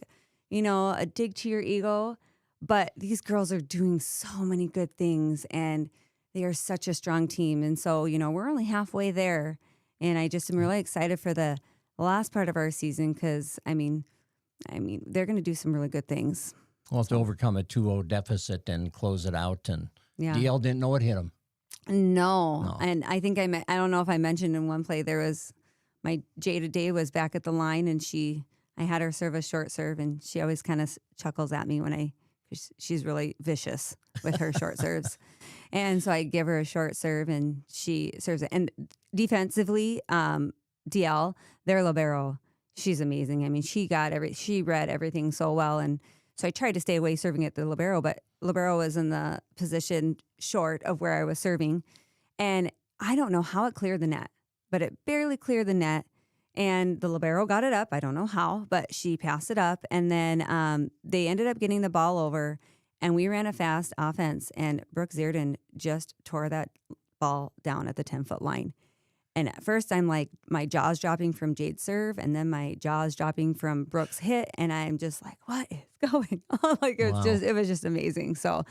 dig to your ego. But these girls are doing so many good things, and they are such a strong team. And so we're only halfway there, and I just am really excited for the last part of our season because I mean they're going to do some really good things. We'll have to overcome a 2-0 deficit and close it out. And DL didn't know it hit him. No. And I think I don't know if I mentioned in one play, there was my Jada Day was back at the line, and I had her serve a short serve, and she always kind of chuckles at me when she's really vicious with her short serves. And so I give her a short serve, and she serves it. And defensively, DL, their libero, she's amazing. I mean, she read everything so well, and so I tried to stay away serving at the libero, but libero was in the position short of where I was serving. And I don't know how it cleared the net, but it barely cleared the net. And the libero got it up. I don't know how, but she passed it up. And then they ended up getting the ball over, and we ran a fast offense. And Brooke Zierden just tore that ball down at the 10-foot line. And at first, I'm like, my jaw's dropping from Jade's serve, and then my jaw's dropping from Brooke's hit, and I'm just like, what is going on? It was just amazing. So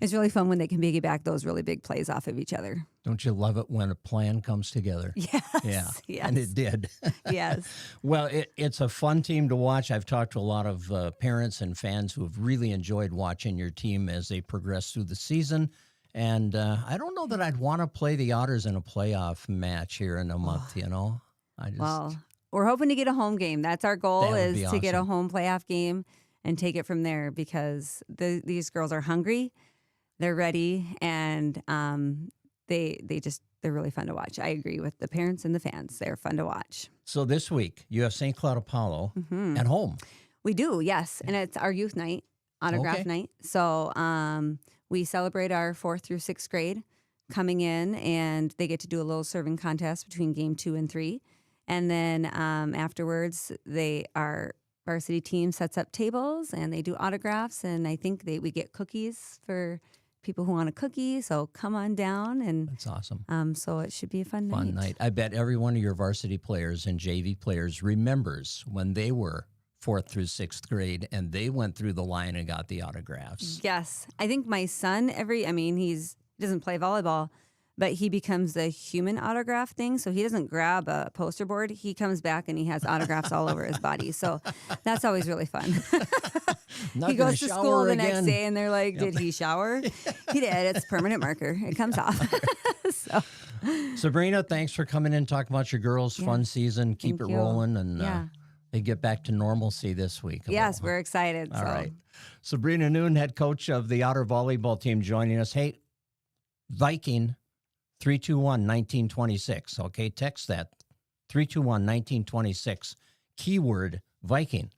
it's really fun when they can piggyback those really big plays off of each other. Don't you love it when a plan comes together? Yes. Yeah. Yes. And it did. Yes. Well, it's a fun team to watch. I've talked to a lot of parents and fans who have really enjoyed watching your team as they progress through the season. And I don't know that I'd want to play the Otters in a playoff match here in a month, Well, we're hoping to get a home game. That's our goal, is to get a home playoff game and take it from there, because these girls are hungry, they're ready, and they're really fun to watch. I agree with the parents and the fans. They're fun to watch. So this week, you have St. Cloud Apollo at home. We do, yes. And it's our youth night, autograph night. So we celebrate our 4th through 6th grade coming in, and they get to do a little serving contest between game 2 and 3. And then afterwards, our varsity team sets up tables, and they do autographs. And I think we get cookies for people who want a cookie. So come on down. And that's awesome. So it should be a fun night. I bet every one of your varsity players and JV players remembers when they were 4th through 6th grade, and they went through the line and got the autographs. Yes. I think my son, he doesn't play volleyball, but he becomes the human autograph thing. So he doesn't grab a poster board. He comes back and he has autographs all over his body. So that's always really fun. He goes to school the next day, and they're like, did he shower? He did. It's permanent marker. It comes off. So. Sabrina, thanks for coming in and talking about your girls' fun season. Keep it rolling, and they get back to normalcy this week. Yes, we're excited. All right. Sabrina Noon, head coach of the Otter volleyball team, joining us. Hey, Viking, 321-1926. Okay, text that, 321-1926, keyword Viking,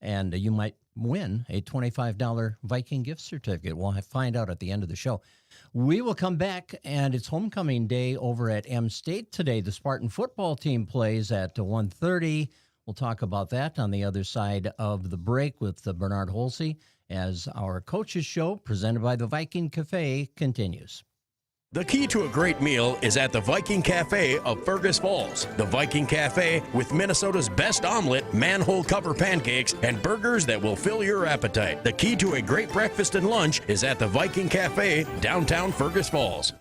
and you might win a $25 Viking gift certificate. We'll find out at the end of the show. We will come back, and it's homecoming day over at M State today. The Spartan football team plays at 1:30. We'll talk about that on the other side of the break with Bernard Holsey as our Coaches Show, presented by the Viking Cafe, continues. The key to a great meal is at the Viking Cafe of Fergus Falls. The Viking Cafe, with Minnesota's best omelet, manhole cover pancakes, and burgers that will fill your appetite. The key to a great breakfast and lunch is at the Viking Cafe, downtown Fergus Falls.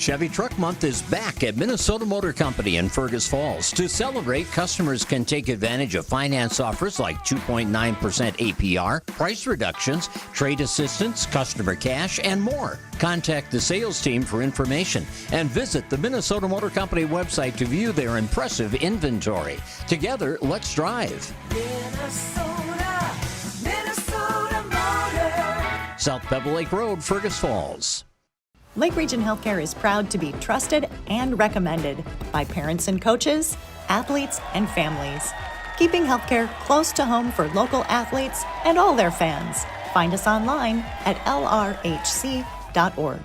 Chevy Truck Month is back at Minnesota Motor Company in Fergus Falls. To celebrate, customers can take advantage of finance offers like 2.9% APR, price reductions, trade assistance, customer cash, and more. Contact the sales team for information and visit the Minnesota Motor Company website to view their impressive inventory. Together, let's drive. Minnesota Motor. South Pebble Lake Road, Fergus Falls. Lake Region Healthcare is proud to be trusted and recommended by parents and coaches, athletes, and families. Keeping healthcare close to home for local athletes and all their fans. Find us online at lrhc.org.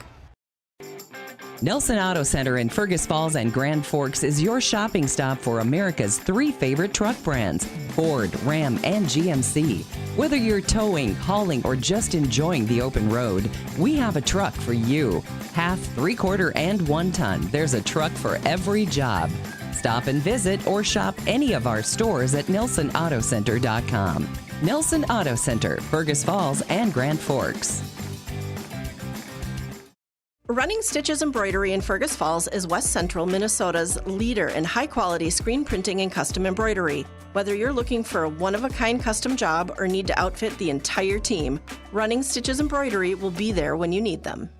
Nelson Auto Center in Fergus Falls and Grand Forks is your shopping stop for America's 3 favorite truck brands, Ford, Ram, and GMC. Whether you're towing, hauling, or just enjoying the open road, we have a truck for you. Half, 3/4, and 1 ton. There's a truck for every job. Stop and visit or shop any of our stores at NelsonAutoCenter.com. Nelson Auto Center, Fergus Falls and Grand Forks. Running Stitches Embroidery in Fergus Falls is West Central Minnesota's leader in high-quality screen printing and custom embroidery. Whether you're looking for a one-of-a-kind custom job or need to outfit the entire team, Running Stitches Embroidery will be there when you need them.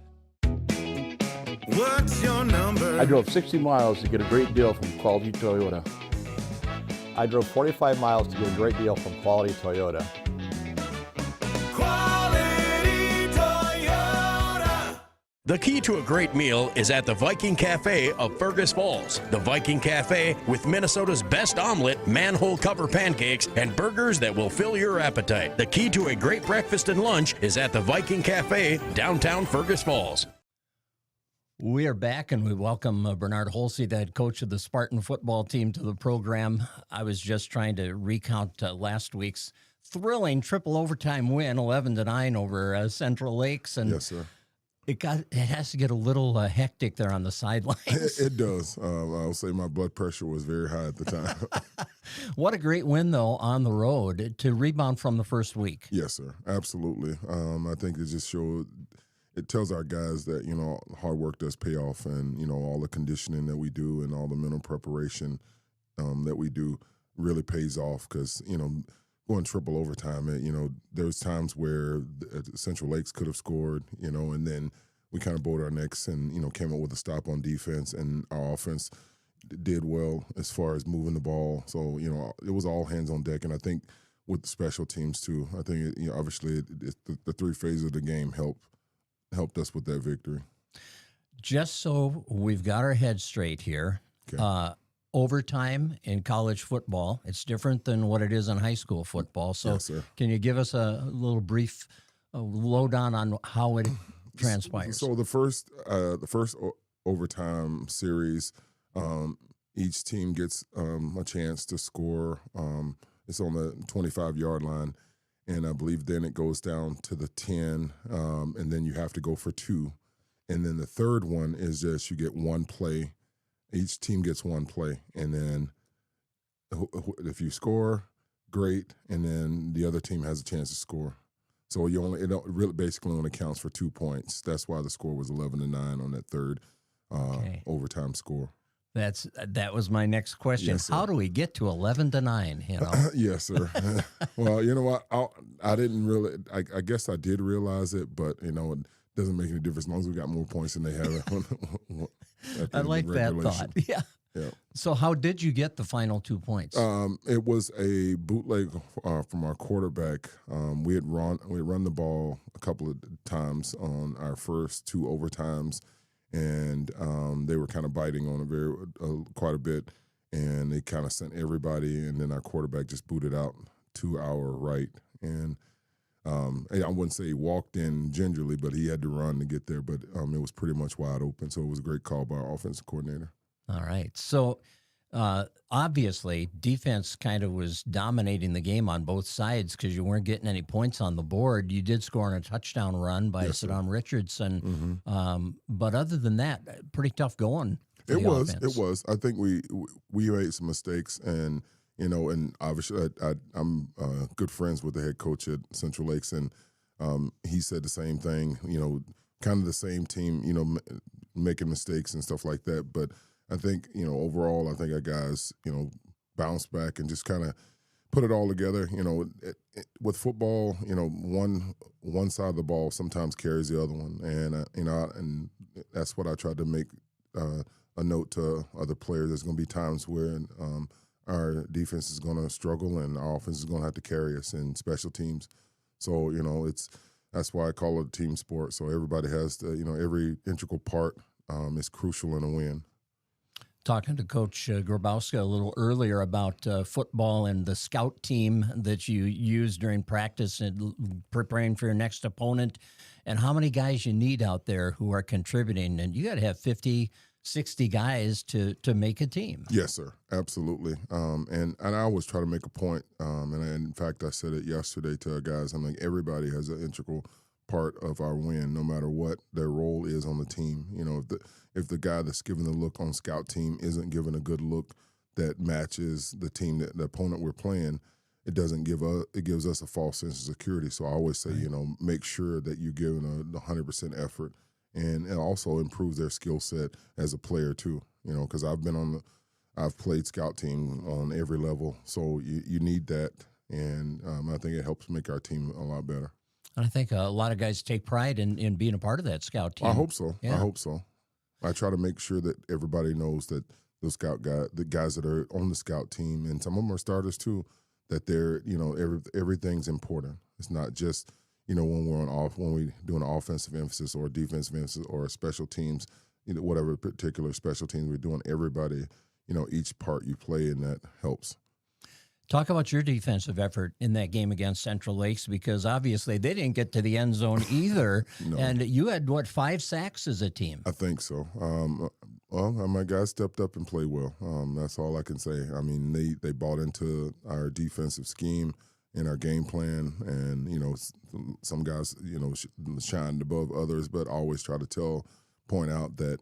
What's your number? I drove 60 miles to get a great deal from Quality Toyota. I drove 45 miles to get a great deal from Quality Toyota. Quality Toyota. The key to a great meal is at the Viking Cafe of Fergus Falls. The Viking Cafe with Minnesota's best omelet, manhole cover pancakes, and burgers that will fill your appetite. The key to a great breakfast and lunch is at the Viking Cafe, downtown Fergus Falls. We are back, and we welcome Bernard Holsey, the head coach of the Spartan football team, to the program. I was just trying to recount last week's thrilling triple overtime win, 11-9 over Central Lakes, and yes, sir. It has to get a little hectic there on the sidelines. It does. I'll say my blood pressure was very high at the time. What a great win, though, on the road to rebound from the first week. Yes, sir. Absolutely. I think it just showed. It tells our guys that, hard work does pay off, and, all the conditioning that we do and all the mental preparation that we do really pays off because, going triple overtime, there's times where Central Lakes could have scored, and then we kind of bowed our necks and, came up with a stop on defense, and our offense did well as far as moving the ball. So, it was all hands on deck, and I think with the special teams too, I think, obviously the 3 phases of the game helped us with that victory. Just so we've got our heads straight here, Okay. Overtime in college football, it's different than what it is in high school football. So Yes, sir. Can you give us a little brief lowdown on how it transpires? So the first overtime series, each team gets a chance to score. It's on the 25-yard line. And I believe then it goes down to the 10, and then you have to go for 2. And then the third one is just you get 1 play. Each team gets 1 play. And then if you score, great. And then the other team has a chance to score. So it really basically only counts for 2 points. That's why the score was 11-9 on that third overtime score. That was my next question. Yes, how do we get to 11-9? Yes, sir. Well, you know what? I didn't really. I guess I did realize it, but it doesn't make any difference as long as we got more points than they have. I like that thought. Yeah. Yeah. So how did you get the final 2 points? It was a bootleg from our quarterback. We had run the ball a couple of times on our first 2 overtimes. And they were kind of biting on it quite a bit, and they kind of sent everybody, and then our quarterback just booted out to our right. And I wouldn't say he walked in gingerly, but he had to run to get there. But it was pretty much wide open, so it was a great call by our offensive coordinator. All right. So obviously, defense kind of was dominating the game on both sides because you weren't getting any points on the board. You did score on a touchdown run by Saddam Richardson. Mm-hmm. But other than that, pretty tough going for It the was. offense. It was. I think we made some mistakes, and and obviously I'm good friends with the head coach at Central Lakes, and he said the same thing. Kind of the same team. making mistakes and stuff like that. But I think, overall, I think our guys, bounce back and just kind of put it all together. With football, one side of the ball sometimes carries the other one, and and that's what I tried to make a note to other players. There's going to be times where our defense is going to struggle and our offense is going to have to carry us in special teams. So that's why I call it a team sport. So everybody has to, every integral part is crucial in a win. Talking to Coach Grabowska a little earlier about football and the scout team that you use during practice and preparing for your next opponent, and how many guys you need out there who are contributing. And you got to have 50, 60 guys to make a team. Yes, sir. Absolutely. And I always try to make a point, and in fact, I said it yesterday to our guys. I'm like, everybody has an integral part of our win, no matter what their role is on the team. If the guy that's giving the look on scout team isn't giving a good look that matches the team, that the opponent we're playing, it gives us a false sense of security. So I always say, make sure that you're giving 100% effort, and it also improves their skill set as a player too. Because I've played scout team on every level, so you need that, and I think it helps make our team a lot better. And I think a lot of guys take pride in being a part of that scout team. I hope so. Yeah. I hope so. I try to make sure that everybody knows that the guys that are on the scout team, and some of them are starters too, that they're, everything's important. It's not just, when we do an offensive emphasis or a defensive emphasis or a special teams, whatever particular special teams we're doing, everybody, each part you play in that helps. Talk about your defensive effort in that game against Central Lakes, because obviously they didn't get to the end zone either. No. And you had, 5 sacks as a team? I think so. My guys stepped up and played well. That's all I can say. I mean, they bought into our defensive scheme and our game plan, and, some guys, shined above others, but I always try to point out that,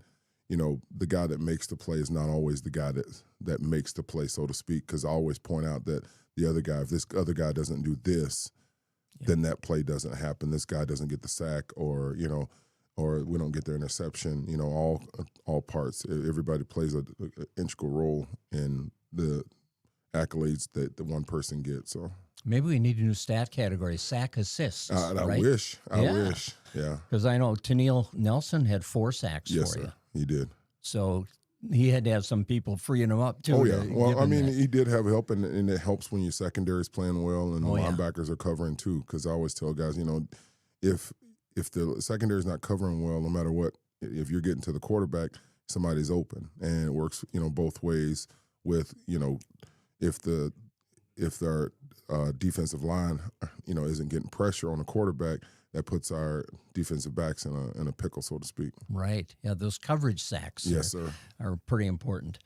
the guy that makes the play is not always the guy that makes the play, so to speak, because I always point out that the other guy, if this other guy doesn't do this, then that play doesn't happen. This guy doesn't get the sack, or we don't get their interception. All parts. Everybody plays an integral role in the accolades that the one person gets. So maybe we need a new stat category: sack assists. I right? wish. Yeah. Because I know Tennille Nelson had 4 sacks Yes, for you. sir. He did. So he had to have some people freeing him up too. Oh yeah. Well, I mean, that. he did have help, and it helps when your secondary is playing well and the yeah. linebackers are covering too. Because I always tell guys, if the secondary is not covering well, no matter what, if you're getting to the quarterback, somebody's open, and it works, both ways. With if their defensive line, isn't getting pressure on the quarterback, that puts our defensive backs in a pickle, so to speak. Right. Yeah, those coverage sacks are pretty important.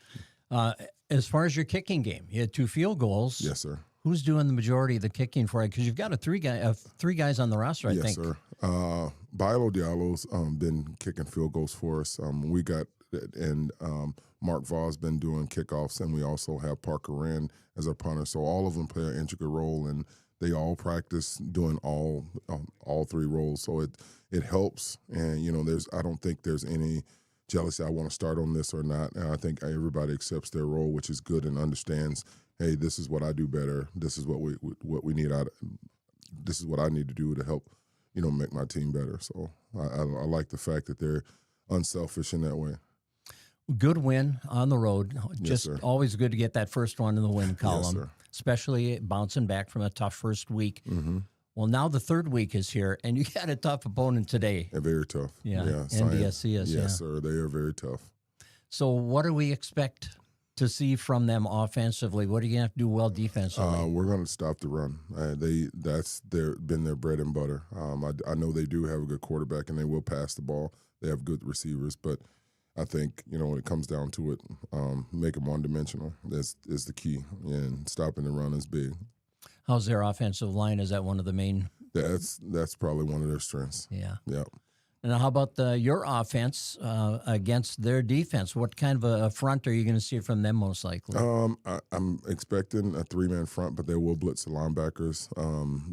As far as your kicking game, you had 2 field goals. Yes, sir. Who's doing the majority of the kicking for you? Because you've got 3 guys on the roster, I think. Yes, sir. Bailo Diallo's been kicking field goals for us. We got, and Mark Vaugh's been doing kickoffs, and we also have Parker Wren as our punter. So all of them play an integral role, and they all practice doing all 3 roles. So it helps, and I don't think there's any jealousy. I want to start on this or not. And I think everybody accepts their role, which is good, and understands, hey, this is what I do better. This is what we need out. This is what I need to do to help, make my team better. So I like the fact that they're unselfish in that way. Good win on the road. Yes, Just always good to get that first one in the win column, Yes, sir. Especially bouncing back from a tough first week. Mm-hmm. Well, now the 3rd week is here, and you got a tough opponent today. They're very tough. Yeah, Cyan. NDSCS. Yes, sir. They are very tough. So what do we expect to see from them offensively? What are you going to have to do well defensively? We're going to stop the run. That's been their bread and butter. I know they do have a good quarterback, and they will pass the ball. They have good receivers, but I think, when it comes down to it, make them one-dimensional is the key, and stopping the run is big. How's their offensive line? Is that one of the main? That's probably one of their strengths. Yeah. Yeah. And how about your offense against their defense? What kind of a front are you going to see from them most likely? I'm expecting a 3-man front, but they will blitz the linebackers.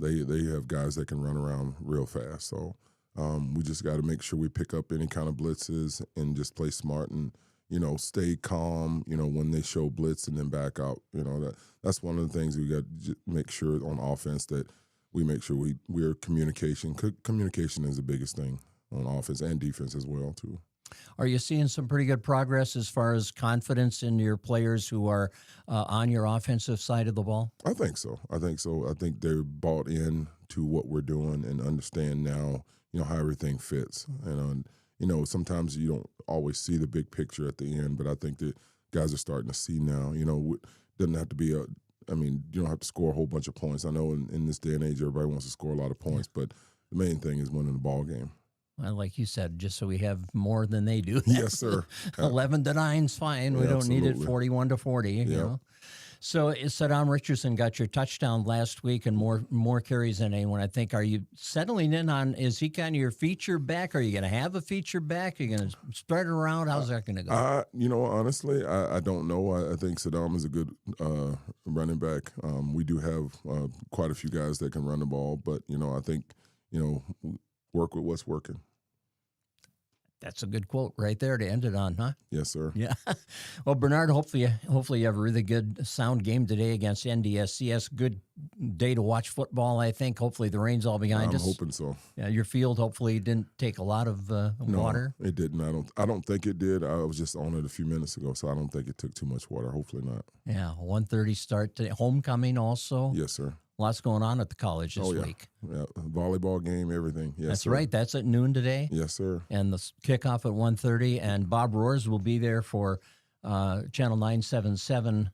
They have guys that can run around real fast, so We just got to make sure we pick up any kind of blitzes and just play smart and, stay calm, when they show blitz and then back out. That's one of the things we got to make sure on offense that we make sure we're communication. Communication is the biggest thing on offense and defense as well, too. Are you seeing some pretty good progress as far as confidence in your players who are on your offensive side of the ball? I think so. I think they're bought in to what we're doing and understand now, how everything fits. And, sometimes you don't always see the big picture at the end, but I think the guys are starting to see now, doesn't have to be you don't have to score a whole bunch of points. I know in this day and age, everybody wants to score a lot of points, but the main thing is winning the ball game. Well, like you said, just so we have more than they do. Yes, sir. 11-9 is fine. We don't need it 41-40. You know. So Saddam Richardson got your touchdown last week and more carries than anyone. I think. Are you settling in on? Is he kind of your feature back? Are you going to have a feature back? Are you going to spread it around? How's that going to go? Honestly, I don't know. I think Saddam is a good running back. We do have quite a few guys that can run the ball, but I think work with what's working. That's a good quote right there to end it on, huh? Yes, sir. Yeah. Well, Bernard, hopefully you have a really good, sound game today against NDSCS. Good day to watch football, I think. Hopefully the rain's all behind us. I'm hoping so. Yeah, your field hopefully didn't take a lot of water. No, it didn't. I don't think it did. I was just on it a few minutes ago, so I don't think it took too much water. Hopefully not. Yeah, 1:30 start today. Homecoming also. Yes, sir. Lots going on at the college this week. Yeah, volleyball game, everything. Yes, That's sir. right. That's at noon today. Yes, sir. And the kickoff at 1:30. And Bob Roars will be there for Channel 977.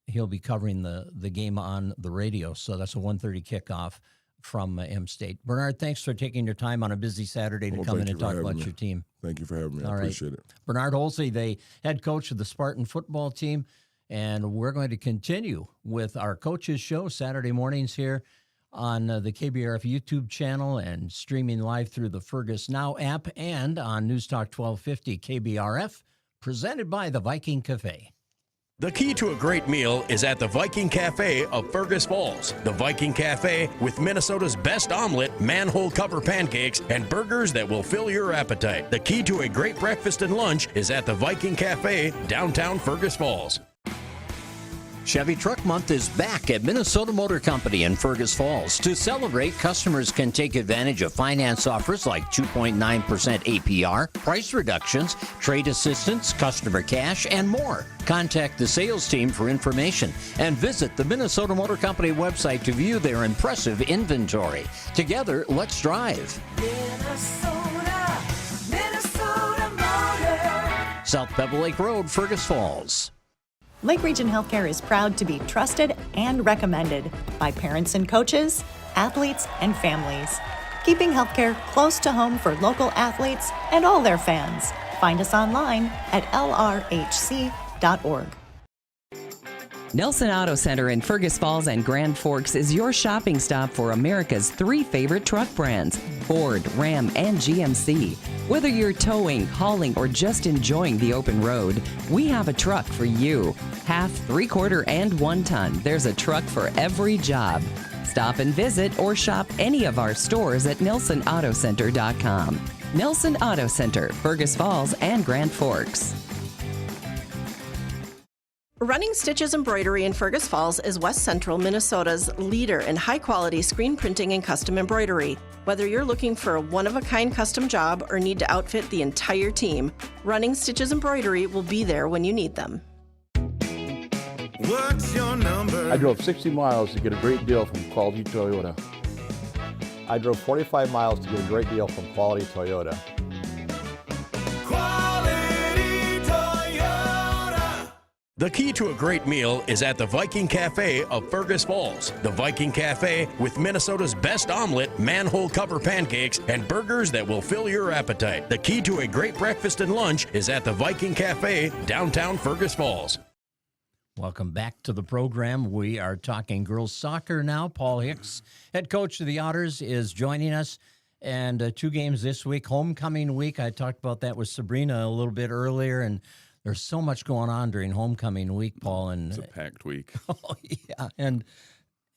He'll be covering the game on the radio. So that's a 1:30 kickoff from M-State. Bernard, thanks for taking your time on a busy Saturday to come in and talk about your team. Thank you for having me. All I right. appreciate it. Bernard Olson, the head coach of the Spartan football team. And we're going to continue with our Coaches Show Saturday mornings here on the KBRF YouTube channel and streaming live through the Fergus Now app and on News Talk 1250 KBRF, presented by the Viking Cafe. The key to a great meal is at the Viking Cafe of Fergus Falls. The Viking Cafe with Minnesota's best omelet, manhole cover pancakes, and burgers that will fill your appetite. The key to a great breakfast and lunch is at the Viking Cafe, downtown Fergus Falls. Chevy Truck Month is back at Minnesota Motor Company in Fergus Falls. To celebrate, customers can take advantage of finance offers like 2.9% APR, price reductions, trade assistance, customer cash, and more. Contact the sales team for information and visit the Minnesota Motor Company website to view their impressive inventory. Together, let's drive. Minnesota Motor. South Pebble Lake Road, Fergus Falls. Lake Region Healthcare is proud to be trusted and recommended by parents and coaches, athletes, and families. Keeping healthcare close to home for local athletes and all their fans. Find us online at lrhc.org. Nelson Auto Center in Fergus Falls and Grand Forks is your shopping stop for America's 3 favorite truck brands, Ford, Ram, and GMC. Whether you're towing, hauling, or just enjoying the open road, we have a truck for you. Half, 3/4, and 1 ton. There's a truck for every job. Stop and visit or shop any of our stores at NelsonAutoCenter.com. Nelson Auto Center, Fergus Falls and Grand Forks. Running Stitches Embroidery in Fergus Falls is West Central Minnesota's leader in high-quality screen printing and custom embroidery. Whether you're looking for a one-of-a-kind custom job or need to outfit the entire team, Running Stitches Embroidery will be there when you need them. What's your number? I drove 60 miles to get a great deal from Quality Toyota. I drove 45 miles to get a great deal from Quality Toyota. Quality Toyota. The key to a great meal is at the Viking Cafe of Fergus Falls. The Viking Cafe with Minnesota's best omelet, manhole cover pancakes, and burgers that will fill your appetite. The key to a great breakfast and lunch is at the Viking Cafe, downtown Fergus Falls. Welcome back to the program. We are talking girls soccer now. Paul Hicks, head coach of the Otters, is joining us. And 2 games this week, homecoming week. I talked about that with Sabrina a little bit earlier, and there's so much going on during homecoming week, Paul. And it's a packed week. Oh, yeah. And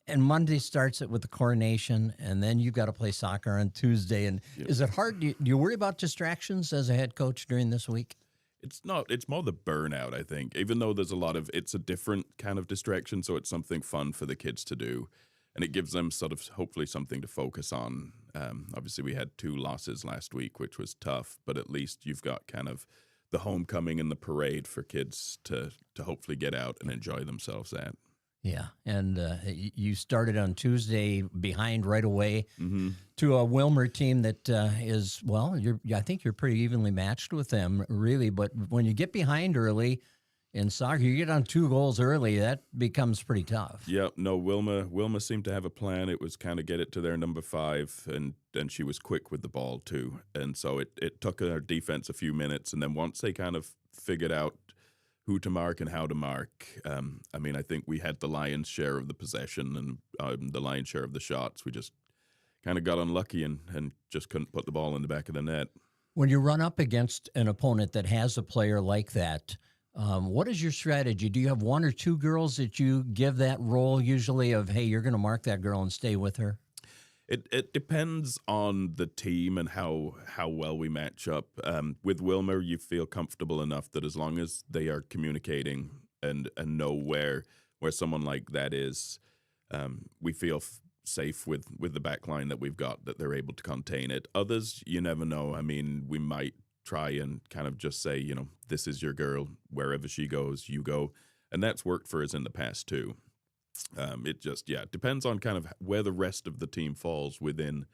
And Monday starts it with the coronation, and then you've got to play soccer on Tuesday. And is it hard? Do you worry about distractions as a head coach during this week? It's not. It's more the burnout, I think. Even though there's a lot of, it's a different kind of distraction, so it's something fun for the kids to do, and it gives them sort of hopefully something to focus on. Obviously, we had 2 losses last week, which was tough, but at least you've got kind of the homecoming and the parade for kids to hopefully get out and enjoy themselves at. Yeah, and you started on Tuesday behind right away to a Wilmer team that is, well, I think you're pretty evenly matched with them, really. But when you get behind early in soccer, you get on 2 goals early, that becomes pretty tough. Yeah, no, Wilma seemed to have a plan. It was kind of get it to their number 5, and she was quick with the ball too. And so it took our defense a few minutes, and then once they kind of figured out who to mark and how to mark. I mean, I think we had the lion's share of the possession and the lion's share of the shots. We just kind of got unlucky and just couldn't put the ball in the back of the net. When you run up against an opponent that has a player like that, what is your strategy? Do you have 1 or 2 girls that you give that role usually of, hey, you're going to mark that girl and stay with her? It depends on the team and how well we match up. With Wilmer, you feel comfortable enough that as long as they are communicating and know where someone like that is, we feel safe with the back line that we've got, that they're able to contain it. Others, you never know. I mean, we might try and kind of just say, this is your girl. Wherever she goes, you go. And that's worked for us in the past too. It just, it depends on kind of where the rest of the team falls within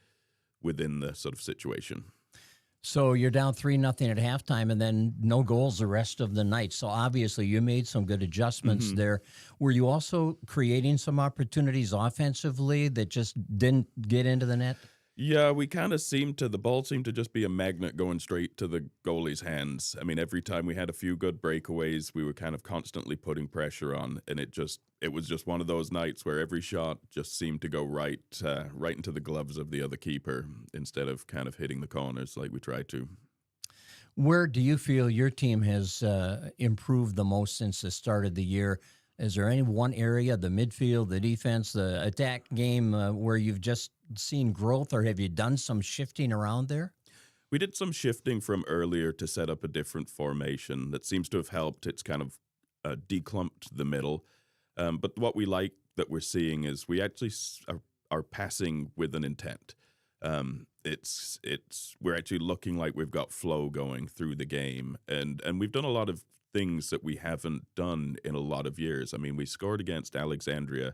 the sort of situation. So you're down 3-0 at halftime, and then no goals the rest of the night. So obviously you made some good adjustments there. Were you also creating some opportunities offensively that just didn't get into the net? Yeah, we kind of the ball seemed to just be a magnet going straight to the goalie's hands. I mean, every time we had a few good breakaways, we were kind of constantly putting pressure on, and it was just one of those nights where every shot just seemed to go right into the gloves of the other keeper instead of kind of hitting the corners like we tried to. Where do you feel your team has improved the most since the start of the year? Is there any one area, the midfield, the defense, the attack game, where you've just seen growth, or have you done some shifting around there? We did some shifting from earlier to set up a different formation that seems to have helped. It's kind of declumped the middle. But what we like that we're seeing is we actually are passing with an intent. We're actually looking like we've got flow going through the game, and we've done a lot of things that we haven't done in a lot of years. I mean, we scored against Alexandria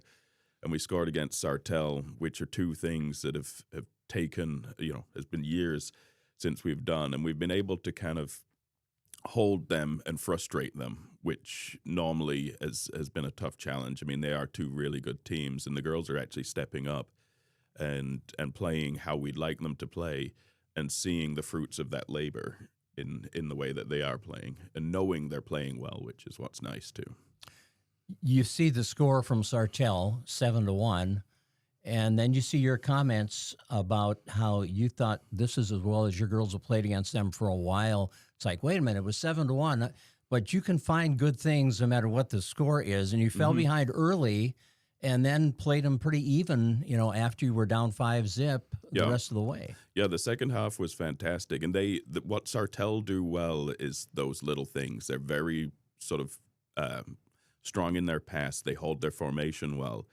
and we scored against Sartell, which are 2 things that have taken, has been years since we've done, and we've been able to kind of hold them and frustrate them, which normally has been a tough challenge. I mean, they are 2 really good teams, and the girls are actually stepping up and playing how we'd like them to play and seeing the fruits of that labor in the way that they are playing and knowing they're playing well, which is what's nice too. You see the score from Sartell, 7-1, and then you see your comments about how you thought this is as well as your girls have played against them for a while. It's like, wait a minute, it was 7-1, but you can find good things no matter what the score is, and you fell behind early and then played them pretty even, after you were down 5-0 the rest of the way. Yeah, the second half was fantastic. And what Sartell do well is those little things. They're very sort of strong in their pass. They hold their formation well.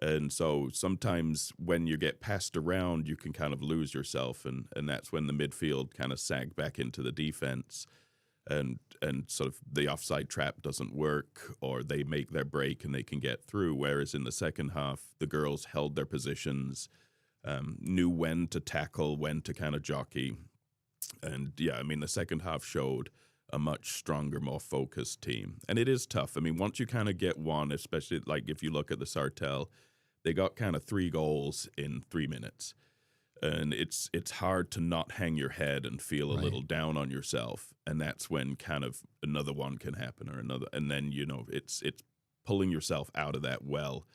And so sometimes when you get passed around, you can kind of lose yourself. And that's when the midfield kind of sag back into the defense. And sort of the offside trap doesn't work, or they make their break and they can get through. Whereas in the second half, the girls held their positions, knew when to tackle, when to kind of jockey. And yeah, I mean, the second half showed a much stronger, more focused team. And it is tough. I mean, once you kind of get one, especially like if you look at the Sartell, they got kind of 3 goals in 3 minutes. And it's hard to not hang your head and feel a little down on yourself, and that's when kind of another one can happen or another, and then it's pulling yourself out of that well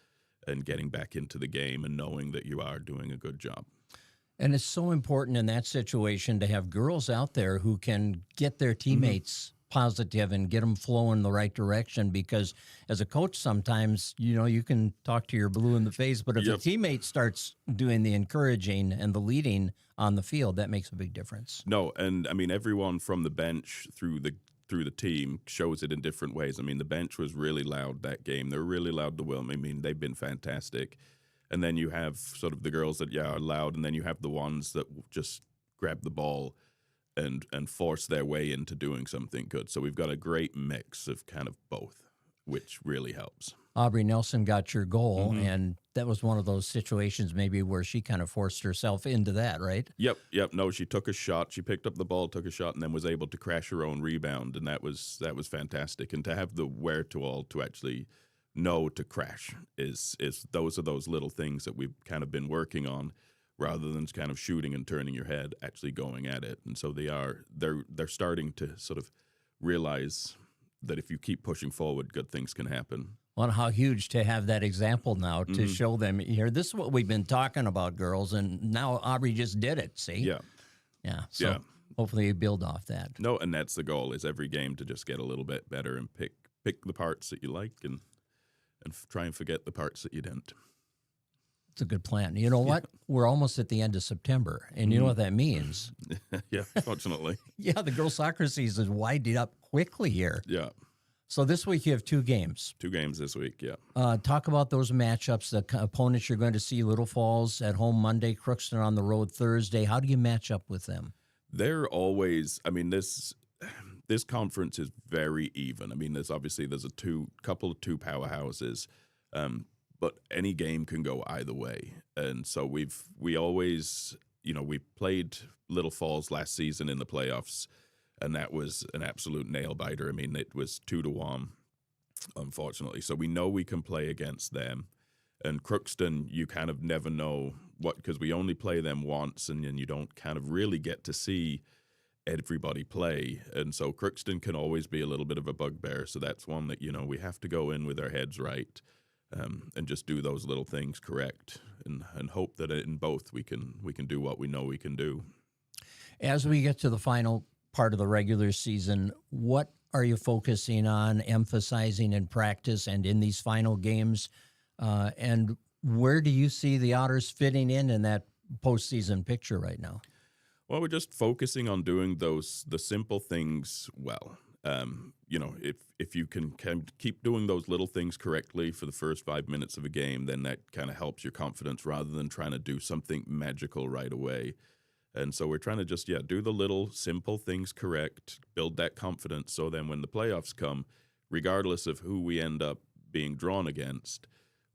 and getting back into the game and knowing that you are doing a good job. And it's so important in that situation to have girls out there who can get their teammates positive and get them flowing the right direction, because as a coach sometimes, you can talk to your blue in the face, but if Yep. a teammate starts doing the encouraging and the leading on the field, that makes a big difference. No, and I mean everyone from the bench through the team shows it in different ways. I mean the bench was really loud that game. They were really loud to Wilm. I mean they've been fantastic. And then you have sort of the girls that are loud, and then you have the ones that just grab the ball and force their way into doing something good. So we've got a great mix of kind of both, which really helps. Aubrey Nelson got your goal, Mhm. and that was one of those situations maybe where she kind of forced herself into that, right? Yep. No, she took a shot. She picked up the ball, took a shot, and then was able to crash her own rebound, and that was fantastic. And to have the wherewithal to actually know to crash is those are those little things that we've kind of been working on, rather than kind of shooting and turning your head, actually going at it. And so they're starting to sort of realize that if you keep pushing forward, good things can happen. Well, how huge to have that example now to Mhm. show them here. This is what we've been talking about, girls, and now Aubrey just did it. See? Yeah. So Yeah. hopefully you build off that. No, and that's the goal, is every game to just get a little bit better and pick the parts that you like and try and forget the parts that you didn't. It's a good plan. You know what? We're almost at the end of September, and you know what that means. Yeah, fortunately. Yeah, the girls' soccer season is winding up quickly here. Yeah. So this week you have 2 games. 2 games this week, yeah. Talk about those matchups, the opponents you're going to see. Little Falls at home Monday, Crookston on the road Thursday. How do you match up with them? They're always, I mean, this conference is very even. I mean, there's a couple of two powerhouses, but any game can go either way. And so we always, we played Little Falls last season in the playoffs, and that was an absolute nail biter. I mean, it was 2-1, unfortunately. So we know we can play against them. And Crookston, you kind of never know because we only play them once, and then you don't kind of really get to see everybody play. And so Crookston can always be a little bit of a bugbear. So that's one that, we have to go in with our heads right, and just do those little things correct, and hope that in both we can do what we know we can do. As we get to the final part of the regular season, what are you focusing on, emphasizing in practice and in these final games? And where do you see the Otters fitting in that postseason picture right now? Well, we're just focusing on doing the simple things well. If you can keep doing those little things correctly for the first 5 minutes of a game, then that kind of helps your confidence rather than trying to do something magical right away. And so we're trying to just, do the little simple things correct, build that confidence, so then when the playoffs come, regardless of who we end up being drawn against,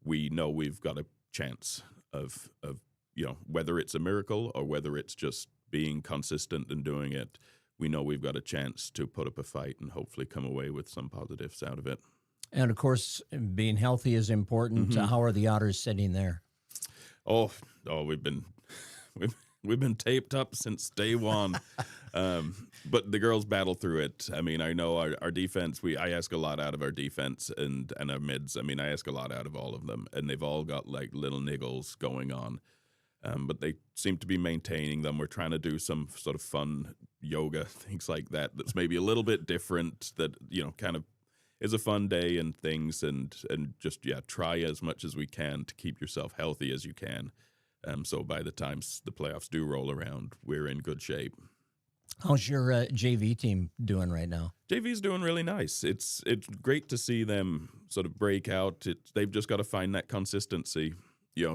we know we've got a chance of whether it's a miracle or whether it's just being consistent and doing it, we know we've got a chance to put up a fight and hopefully come away with some positives out of it. And of course, being healthy is important. Mhm. How are the Otters sitting there? Oh, we've been taped up since day one. But the girls battle through it. I mean, I know our defense, I ask a lot out of our defense and our mids. I mean, I ask a lot out of all of them, and they've all got like little niggles going on. But they seem to be maintaining them. We're trying to do some sort of fun yoga, things like that, that's maybe a little bit different, that, kind of is a fun day and things, and just, try as much as we can to keep yourself healthy as you can. So by the time the playoffs do roll around, we're in good shape. How's your JV team doing right now? JV's doing really nice. It's great to see them sort of break out. They've just got to find that consistency.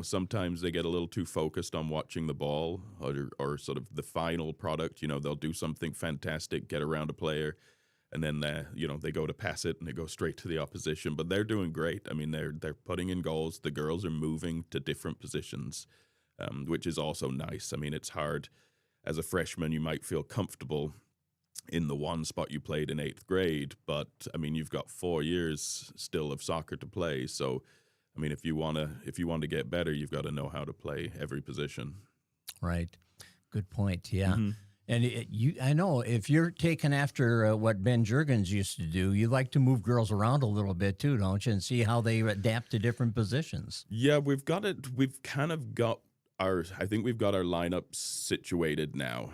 Sometimes they get a little too focused on watching the ball or sort of the final product. They'll do something fantastic, get around a player, and then they go to pass it and they go straight to the opposition. But they're doing great. I mean, they're putting in goals. The girls are moving to different positions, which is also nice. I mean, it's hard. As a freshman, you might feel comfortable in the one spot you played in 8th grade, but I mean, you've got 4 years still of soccer to play. So, I mean, if you want to get better, you've got to know how to play every position. Right. Good point. Yeah. Mm-hmm. And I know if you're taking after what Ben Juergens used to do, you like to move girls around a little bit too, don't you? And see how they adapt to different positions. Yeah, we've kind of got I think we've got our lineup situated now.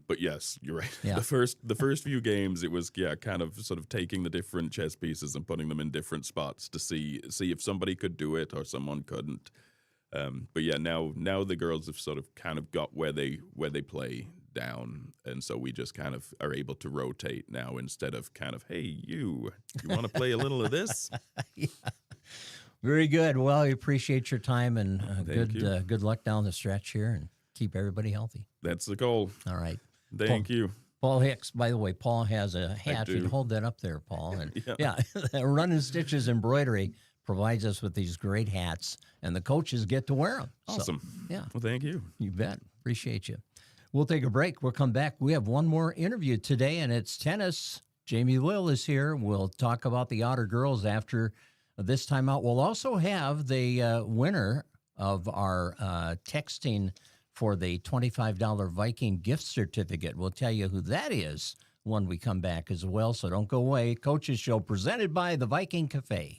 But yes, you're right. Yeah. The first few games, it was kind of sort of taking the different chess pieces and putting them in different spots to see if somebody could do it or someone couldn't. But yeah, now the girls have sort of kind of got where they play down, and so we just kind of are able to rotate now instead of kind of, hey, you want to play a little of this? Yeah. Very good. Well, we appreciate your time, and Thank you. good luck down the stretch here, and keep everybody healthy. That's the goal. All right. Thank you. Paul Hicks, by the way, Paul has a hat. You do. can hold that up there, Paul. And Yeah. Run and Stitches Embroidery provides us with these great hats, and the coaches get to wear them. Awesome. Yeah. Well, thank you. You bet. Appreciate you. We'll take a break. We'll come back. We have one more interview today, and it's tennis. Jamie Lill is here. We'll talk about the Otter girls after this time out. We'll also have the winner of our texting for the $25 Viking gift certificate. We'll tell you who that is when we come back as well, so don't go away. Coaches Show presented by the Viking Cafe.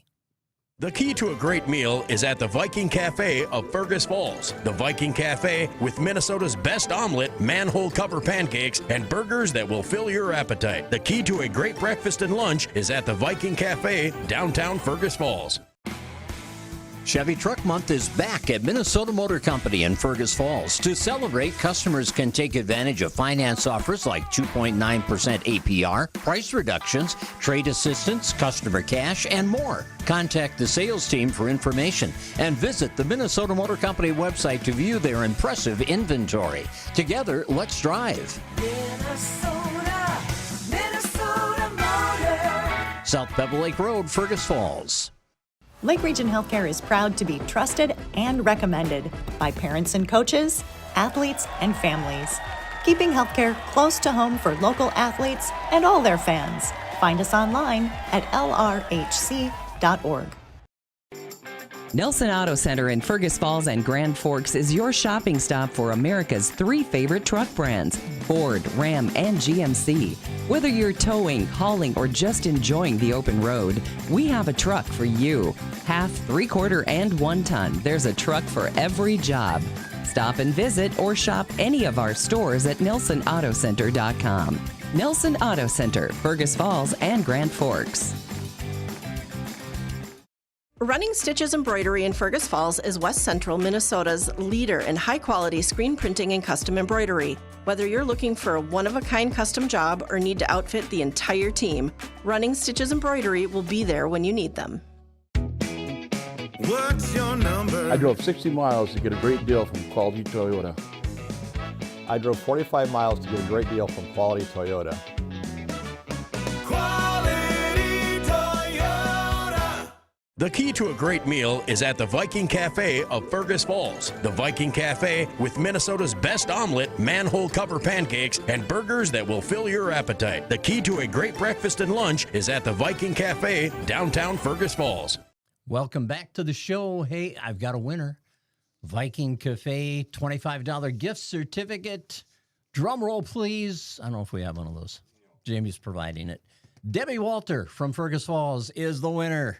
The key to a great meal is at the Viking Cafe of Fergus Falls. The Viking Cafe with Minnesota's best omelet, manhole cover pancakes, and burgers that will fill your appetite. The key to a great breakfast and lunch is at the Viking Cafe, downtown Fergus Falls. Chevy Truck Month is back at Minnesota Motor Company in Fergus Falls. To celebrate, customers can take advantage of finance offers like 2.9% APR, price reductions, trade assistance, customer cash, and more. Contact the sales team for information and visit the Minnesota Motor Company website to view their impressive inventory. Together, let's drive. Minnesota Motor. South Pebble Lake Road, Fergus Falls. Lake Region Healthcare is proud to be trusted and recommended by parents and coaches, athletes, and families. Keeping healthcare close to home for local athletes and all their fans. Find us online at lrhc.org. Nelson Auto Center in Fergus Falls and Grand Forks is your shopping stop for America's 3 favorite truck brands, Ford, Ram, and GMC. Whether you're towing, hauling, or just enjoying the open road, we have a truck for you. Half, 3/4, and 1 ton. There's a truck for every job. Stop and visit or shop any of our stores at NelsonAutoCenter.com. Nelson Auto Center, Fergus Falls and Grand Forks. Running Stitches Embroidery in Fergus Falls is West Central Minnesota's leader in high-quality screen printing and custom embroidery. Whether you're looking for a one-of-a-kind custom job or need to outfit the entire team, Running Stitches Embroidery will be there when you need them. What's your number? I drove 60 miles to get a great deal from Quality Toyota. I drove 45 miles to get a great deal from Quality Toyota. Quality Toyota. The key to a great meal is at the Viking Cafe of Fergus Falls. The Viking Cafe with Minnesota's best omelet, manhole cover pancakes, and burgers that will fill your appetite. The key to a great breakfast and lunch is at the Viking Cafe, downtown Fergus Falls. Welcome back to the show. Hey, I've got a winner. Viking Cafe $25 gift certificate. Drum roll, please. I don't know if we have one of those. Jamie's providing it. Debbie Walter from Fergus Falls is the winner.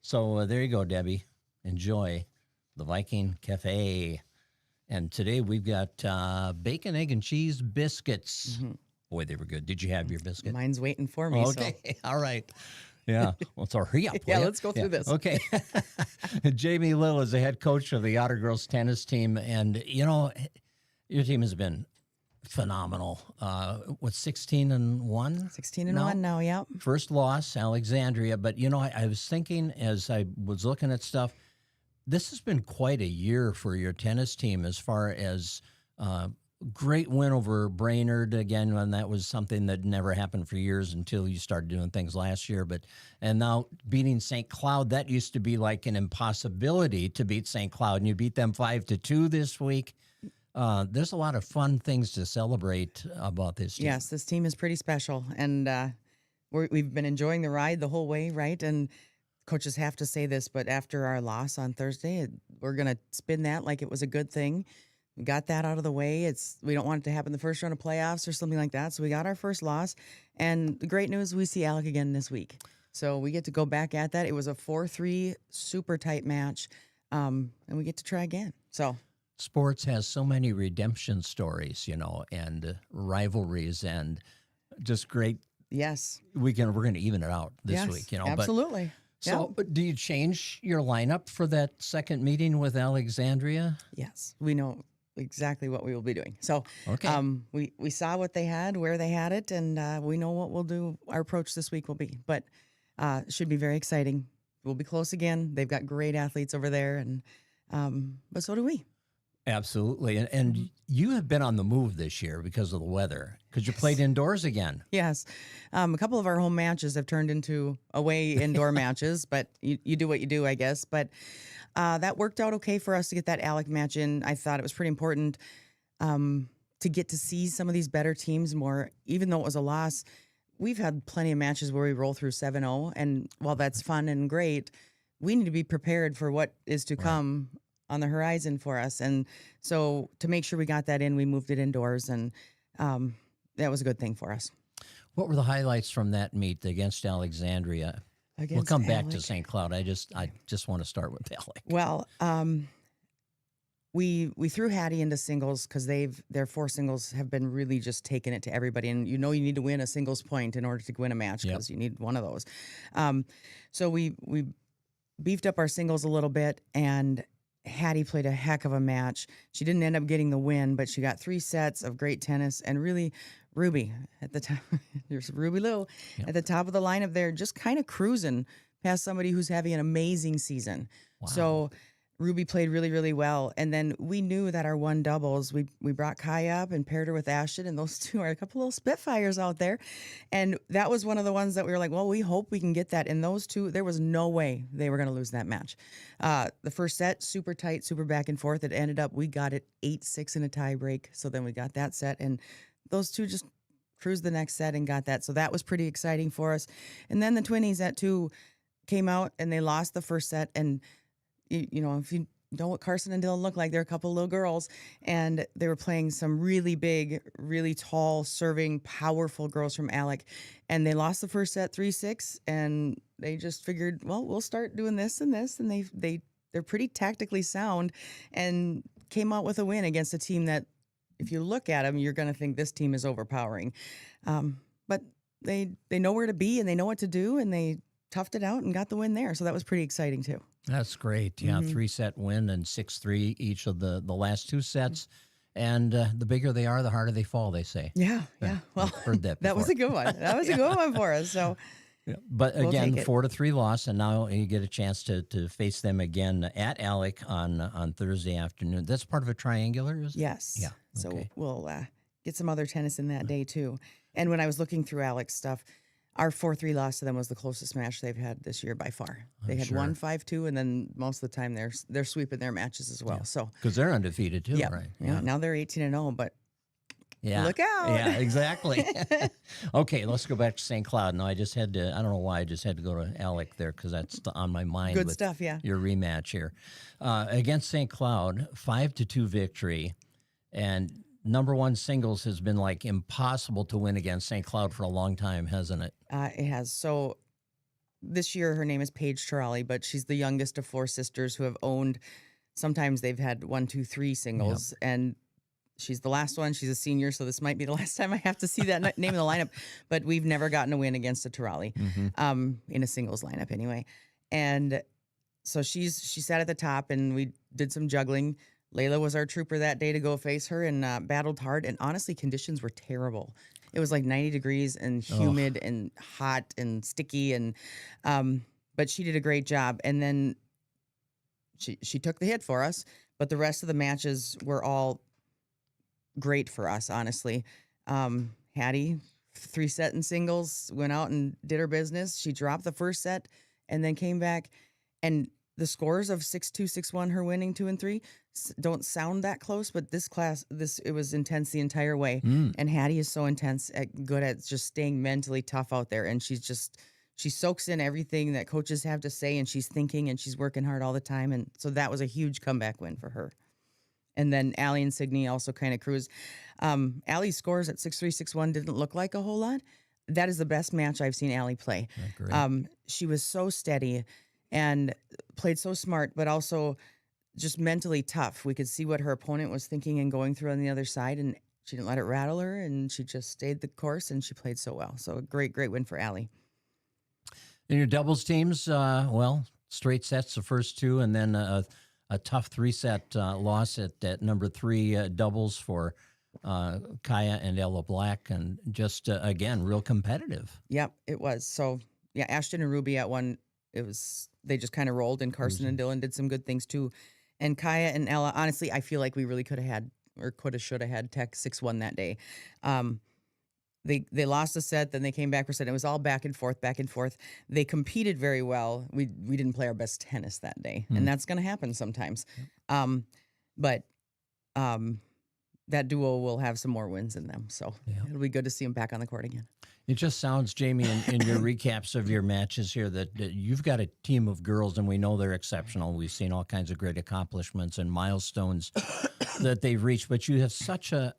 So there you go, Debbie. Enjoy the Viking Cafe. And today we've got bacon, egg, and cheese biscuits. Mm-hmm. Boy, they were good. Did you have your biscuit? Mine's waiting for me. Okay, all right. Yeah, well, so hurry up. Yeah, will ya? let's go through this. Okay. Jamie Lill is the head coach of the Otter girls tennis team. And, you know, your team has been phenomenal. 16-1? 16-1 now, yeah. First loss, Alexandria. But, you know, I was thinking as I was looking at stuff, this has been quite a year for your tennis team as far as great win over Brainerd again, and that was something that never happened for years until you started doing things last year. And now beating St. Cloud, that used to be like an impossibility to beat St. Cloud, and you beat them 5-2 this week. There's a lot of fun things to celebrate about this team. Yes, this team is pretty special, and we've been enjoying the ride the whole way, right? And coaches have to say this, but after our loss on Thursday, we're going to spin that like it was a good thing. We got that out of the way. We don't want it to happen the first round of playoffs or something like that. So we got our first loss. And the great news, we see Alec again this week. So we get to go back at that. It was a 4-3 super tight match. And we get to try again. So sports has so many redemption stories, and rivalries and just great. Yes. We're going to even it out this Yes, week, absolutely. So do you change your lineup for that second meeting with Alexandria? Yes, we know exactly what we will be doing. So Okay. we saw what they had, where they had it, and we know what we'll do. Our approach this week will be, but it should be very exciting. We'll be close again. They've got great athletes over there, and but so do we. Absolutely. And you have been on the move this year because of the weather, because you played indoors again. Yes. A couple of our home matches have turned into away indoor matches, but you do what you do, I guess. But that worked out okay for us to get that Alec match in. I thought it was pretty important to get to see some of these better teams more, even though it was a loss. We've had plenty of matches where we roll through 7-0, and while that's fun and great, we need to be prepared for what is to come on the horizon for us. And so to make sure we got that in, we moved it indoors, and that was a good thing for us. What were the highlights from that meet against Alexandria? We'll come back to St. Cloud. I just want to start with Alec. Well, we threw Hattie into singles because their 4 singles have been really just taking it to everybody, and you need to win a singles point in order to win a match because you need one of those. So we beefed up our singles a little bit, and Hattie played a heck of a match. She didn't end up getting the win, but she got 3 sets of great tennis, and really Ruby at the top. There's Ruby Lou at the top of the lineup there, just kind of cruising past somebody who's having an amazing season. Wow. So Ruby played really, really well. And then we knew that our 1 doubles, we brought Kai up and paired her with Ashton, and those 2 are a couple little Spitfires out there. And that was one of the ones that we were like, well, we hope we can get that. And those 2, there was no way they were going to lose that match. The first set, super tight, super back and forth. It ended up, we got it 8-6 in a tie break. So then we got that set, and those 2 just cruised the next set and got that. So that was pretty exciting for us. And then the twinnies at 2 came out, and they lost the first set. And you know, if you know what Carson and Dylan look like, they're a couple little girls, and they were playing some really big, really tall, serving, powerful girls from Alec, and they lost the first set 3-6, and they just figured, well, we'll start doing this and this, and they're pretty tactically sound, and came out with a win against a team that, if you look at them, you're going to think this team is overpowering, but they know where to be, and they know what to do, and they toughed it out and got the win there, so that was pretty exciting too. That's great. Yeah, 3-set win and 6-3 each of the last 2 sets. And the bigger they are, the harder they fall, they say. Yeah. Well, I've heard that that was a good one. That was a good one for us. So, but we'll again, take it. 4-3 loss, and now you get a chance to face them again at Alec on Thursday afternoon. That's part of a triangular, is it? Yes. Yeah. So okay. we'll get some other tennis in that day too. And when I was looking through Alec's stuff, our 4-3 loss to them was the closest match they've had this year by far. They had sure. won 5-2, and then most of the time they're sweeping their matches as well. So Because they're undefeated too, right? Yeah. Now they're 18-0, but Yeah. look out. Yeah, exactly. Okay, let's go back to St. Cloud. No, I just had to, I don't know why, I just had to go to Alec there because that's on my mind. Good with stuff, yeah. Your rematch here. Against St. Cloud, 5-2 victory. And number 1 singles has been like impossible to win against St. Cloud for a long time, hasn't it? It has. So this year her name is Paige Torali, but she's the youngest of 4 sisters who have owned, sometimes they've had 1, 2, 3 singles, and she's the last one. She's a senior, so this might be the last time I have to see that name in the lineup. But we've never gotten a win against a Torali, in a singles lineup anyway. And so she sat at the top, and we did some juggling. Layla was our trooper that day to go face her, and battled hard. And honestly, conditions were terrible. It was like 90 degrees and humid and hot and sticky, and but she did a great job. And then she took the hit for us, but the rest of the matches were all great for us, honestly. Hattie, 3-set in singles, went out and did her business. She dropped the first set and then came back, and the scores of 6-2, 6-1, her winning 2 and 3 don't sound that close, but it was intense the entire way. And Hattie is so intense, good at just staying mentally tough out there. And she soaks in everything that coaches have to say, and she's thinking and she's working hard all the time. And so that was a huge comeback win for her. And then Allie and Signe also kind of cruised. Allie's scores at 6-3, 6-1 didn't look like a whole lot. That is the best match I've seen Allie play. She was so steady and played so smart, but also just mentally tough. We could see what her opponent was thinking and going through on the other side, and she didn't let it rattle her, and she just stayed the course, and she played so well. So a great win for Allie. In your doubles teams, straight sets the first two, and then a tough 3-set loss at number 3 doubles for Kaya and Ella Black, and just, again, real competitive. Yep, it was. So, yeah, Ashton and Ruby at one, they just kind of rolled, and Carson and Dylan did some good things too. And Kaya and Ella, honestly, I feel like we really should have had Tech 6-1 that day. They lost a set, then they came back for a set. It was all back and forth, back and forth. They competed very well. We didn't play our best tennis that day, and that's going to happen sometimes. But that duo will have some more wins in them, so it'll be good to see them back on the court again. It just sounds, Jamie, in your recaps of your matches here, that you've got a team of girls, and we know they're exceptional. We've seen all kinds of great accomplishments and milestones that they've reached, but you have such a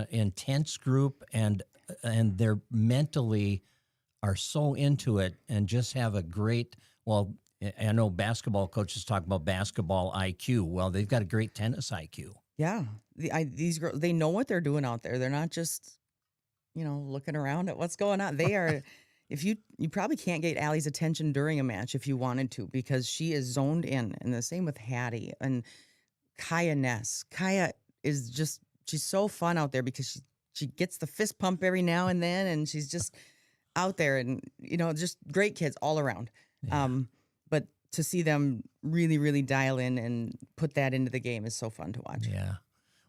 intense group, and they're mentally are so into it and just have a great, well, I know basketball coaches talk about basketball IQ. Well, they've got a great tennis IQ. Yeah. These girls, they know what they're doing out there. They're not just, looking around at what's going on. They are, if you probably can't get Allie's attention during a match if you wanted to, because she is zoned in. And the same with Hattie and Kaya Ness. Kaya is just, she's so fun out there because she gets the fist pump every now and then, and she's just out there, and, just great kids all around. Yeah. But to see them really, really dial in and put that into the game is so fun to watch. Yeah.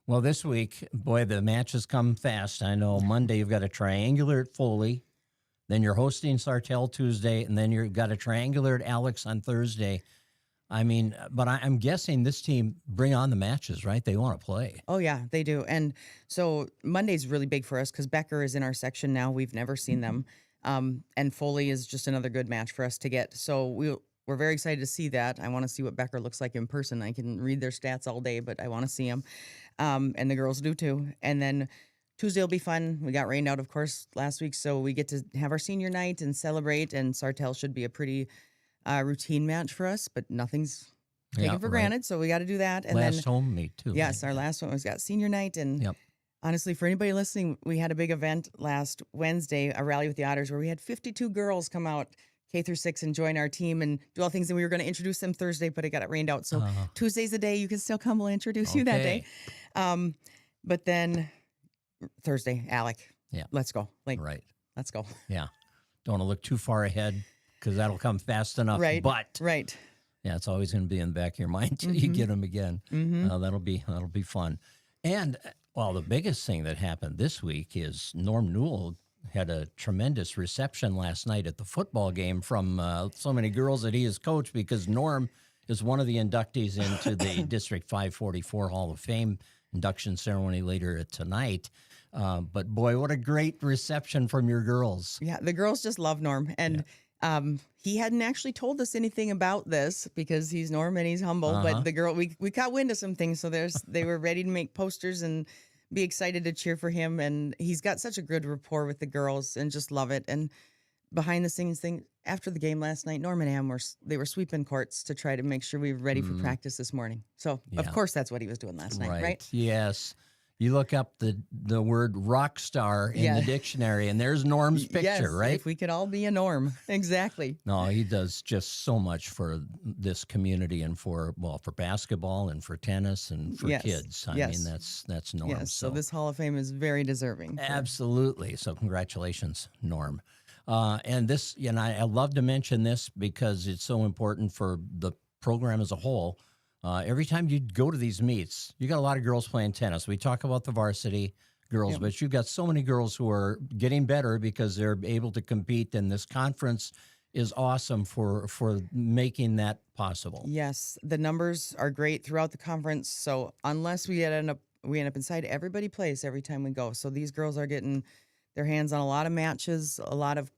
Well, this week, boy, the matches come fast. I know Monday you've got a triangular at Foley, then you're hosting Sartell Tuesday, and then you've got a triangular at Alex on Thursday. I mean, but I'm guessing this team bring on the matches, right? They want to play. Oh, yeah, they do. And so Monday's really big for us because Becker is in our section now. We've never seen them. And Foley is just another good match for us to get. So we're very excited to see that. I want to see what Becker looks like in person. I can read their stats all day, but I want to see them. And the girls do too. And then Tuesday will be fun. We got rained out, of course, last week, so we get to have our senior night and celebrate. And Sartell should be a pretty routine match for us, but nothing's taken for granted, so we got to do that. And last home meet too. Yes, our last one was got senior night, and honestly, for anybody listening, we had a big event last Wednesday, a rally with the Otters, where we had 52 girls come out, K through 6, and join our team and do all things. And we were going to introduce them Thursday, but it got rained out. So Tuesday's the day you can still come. We'll introduce you that day. But then Thursday, Alec. Yeah. Let's go. Right. Let's go. Yeah. Don't want to look too far ahead because that'll come fast enough. Right. But right. Yeah, it's always going to be in the back of your mind till you get them again. That'll be fun. And well, the biggest thing that happened this week is Norm Newell had a tremendous reception last night at the football game from so many girls that he has coached, because Norm is one of the inductees into the District 544 Hall of Fame induction ceremony later tonight. But boy, what a great reception from your girls. Yeah, the girls just love Norm. And he hadn't actually told us anything about this because he's Norm and he's humble. But the girl, we caught wind of some things. So they were ready to make posters and be excited to cheer for him. And he's got such a good rapport with the girls and just love it. And behind the scenes thing, after the game last night, Norm and Am were sweeping courts to try to make sure we were ready for practice this morning. So, of course, that's what he was doing last night, right? Yes. You look up the word rock star in the dictionary, and there's Norm's picture, right? If we could all be a Norm. Exactly. No, he does just so much for this community and for basketball and for tennis and for kids. I mean, that's Norm. Yes, so this Hall of Fame is very deserving. Absolutely. So congratulations, Norm. And this, I love to mention this because it's so important for the program as a whole. Every time you go to these meets, you got a lot of girls playing tennis. We talk about the varsity girls, but you've got so many girls who are getting better because they're able to compete, and this conference is awesome for making that possible. Yes, the numbers are great throughout the conference. So unless we end up inside, everybody plays every time we go. So these girls are getting their hands on a lot of matches, a lot of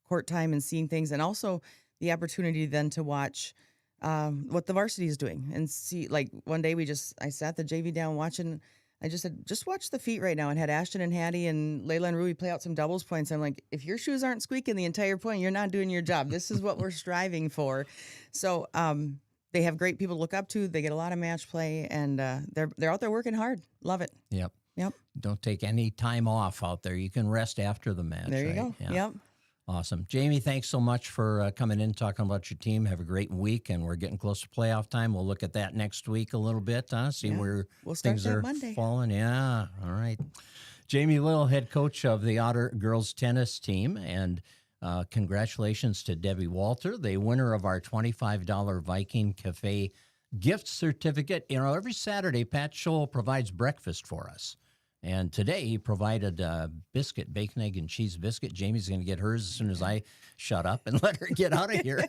court time, and seeing things, and also the opportunity then to watch what the varsity is doing and see. Like one day I sat the JV down watching. I just said, just watch the feet right now, and had Ashton and Hattie and Layla and Ruby play out some doubles points. I'm like, if your shoes aren't squeaking the entire point, you're not doing your job. This is what we're striving for. So they have great people to look up to. They get a lot of match play, and they're out there working hard. Love it. Yep. Yep. Don't take any time off out there. You can rest after the match. There you right? go. Yeah. Yep. Awesome. Jamie, thanks so much for coming in, talking about your team. Have a great week, and we're getting close to playoff time. We'll look at that next week a little bit, see where we'll start things that are Monday. falling. Yeah, all right. Jamie Little, head coach of the Otter girls tennis team, and congratulations to Debbie Walter, the winner of our $25 Viking Cafe gift certificate. You know, every Saturday, Pat Scholl provides breakfast for us. And today he provided a biscuit, bacon, egg, and cheese biscuit. Jamie's going to get hers as soon as I shut up and let her get out of here.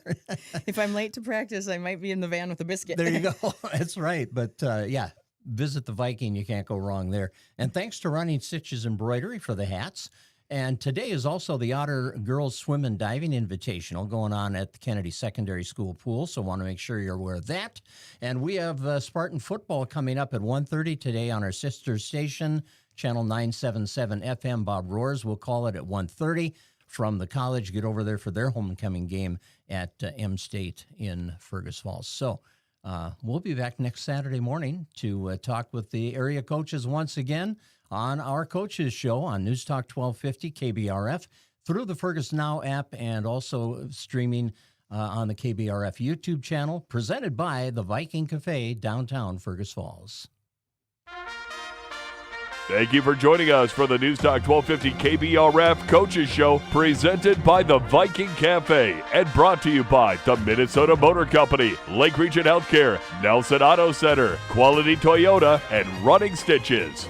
If I'm late to practice, I might be in the van with a biscuit. There you go. That's right. But yeah, visit the Viking. You can't go wrong there. And thanks to Running Stitches Embroidery for the hats. And today is also the Otter Girls Swim and Diving Invitational going on at the Kennedy Secondary School pool, so want to make sure you're aware of that. And we have Spartan football coming up at 1:30 today on our sister station, Channel 977 FM. Bob Roars will call it at 1:30 from the college. Get over there for their homecoming game at M State in Fergus Falls. So we'll be back next Saturday morning to talk with the area coaches once again on our Coaches Show on News Talk 1250 KBRF through the Fergus Now app and also streaming on the KBRF YouTube channel, presented by the Viking Cafe, downtown Fergus Falls. Thank you for joining us for the News Talk 1250 KBRF Coaches Show, presented by the Viking Cafe and brought to you by the Minnesota Motor Company, Lake Region Healthcare, Nelson Auto Center, Quality Toyota, and Running Stitches.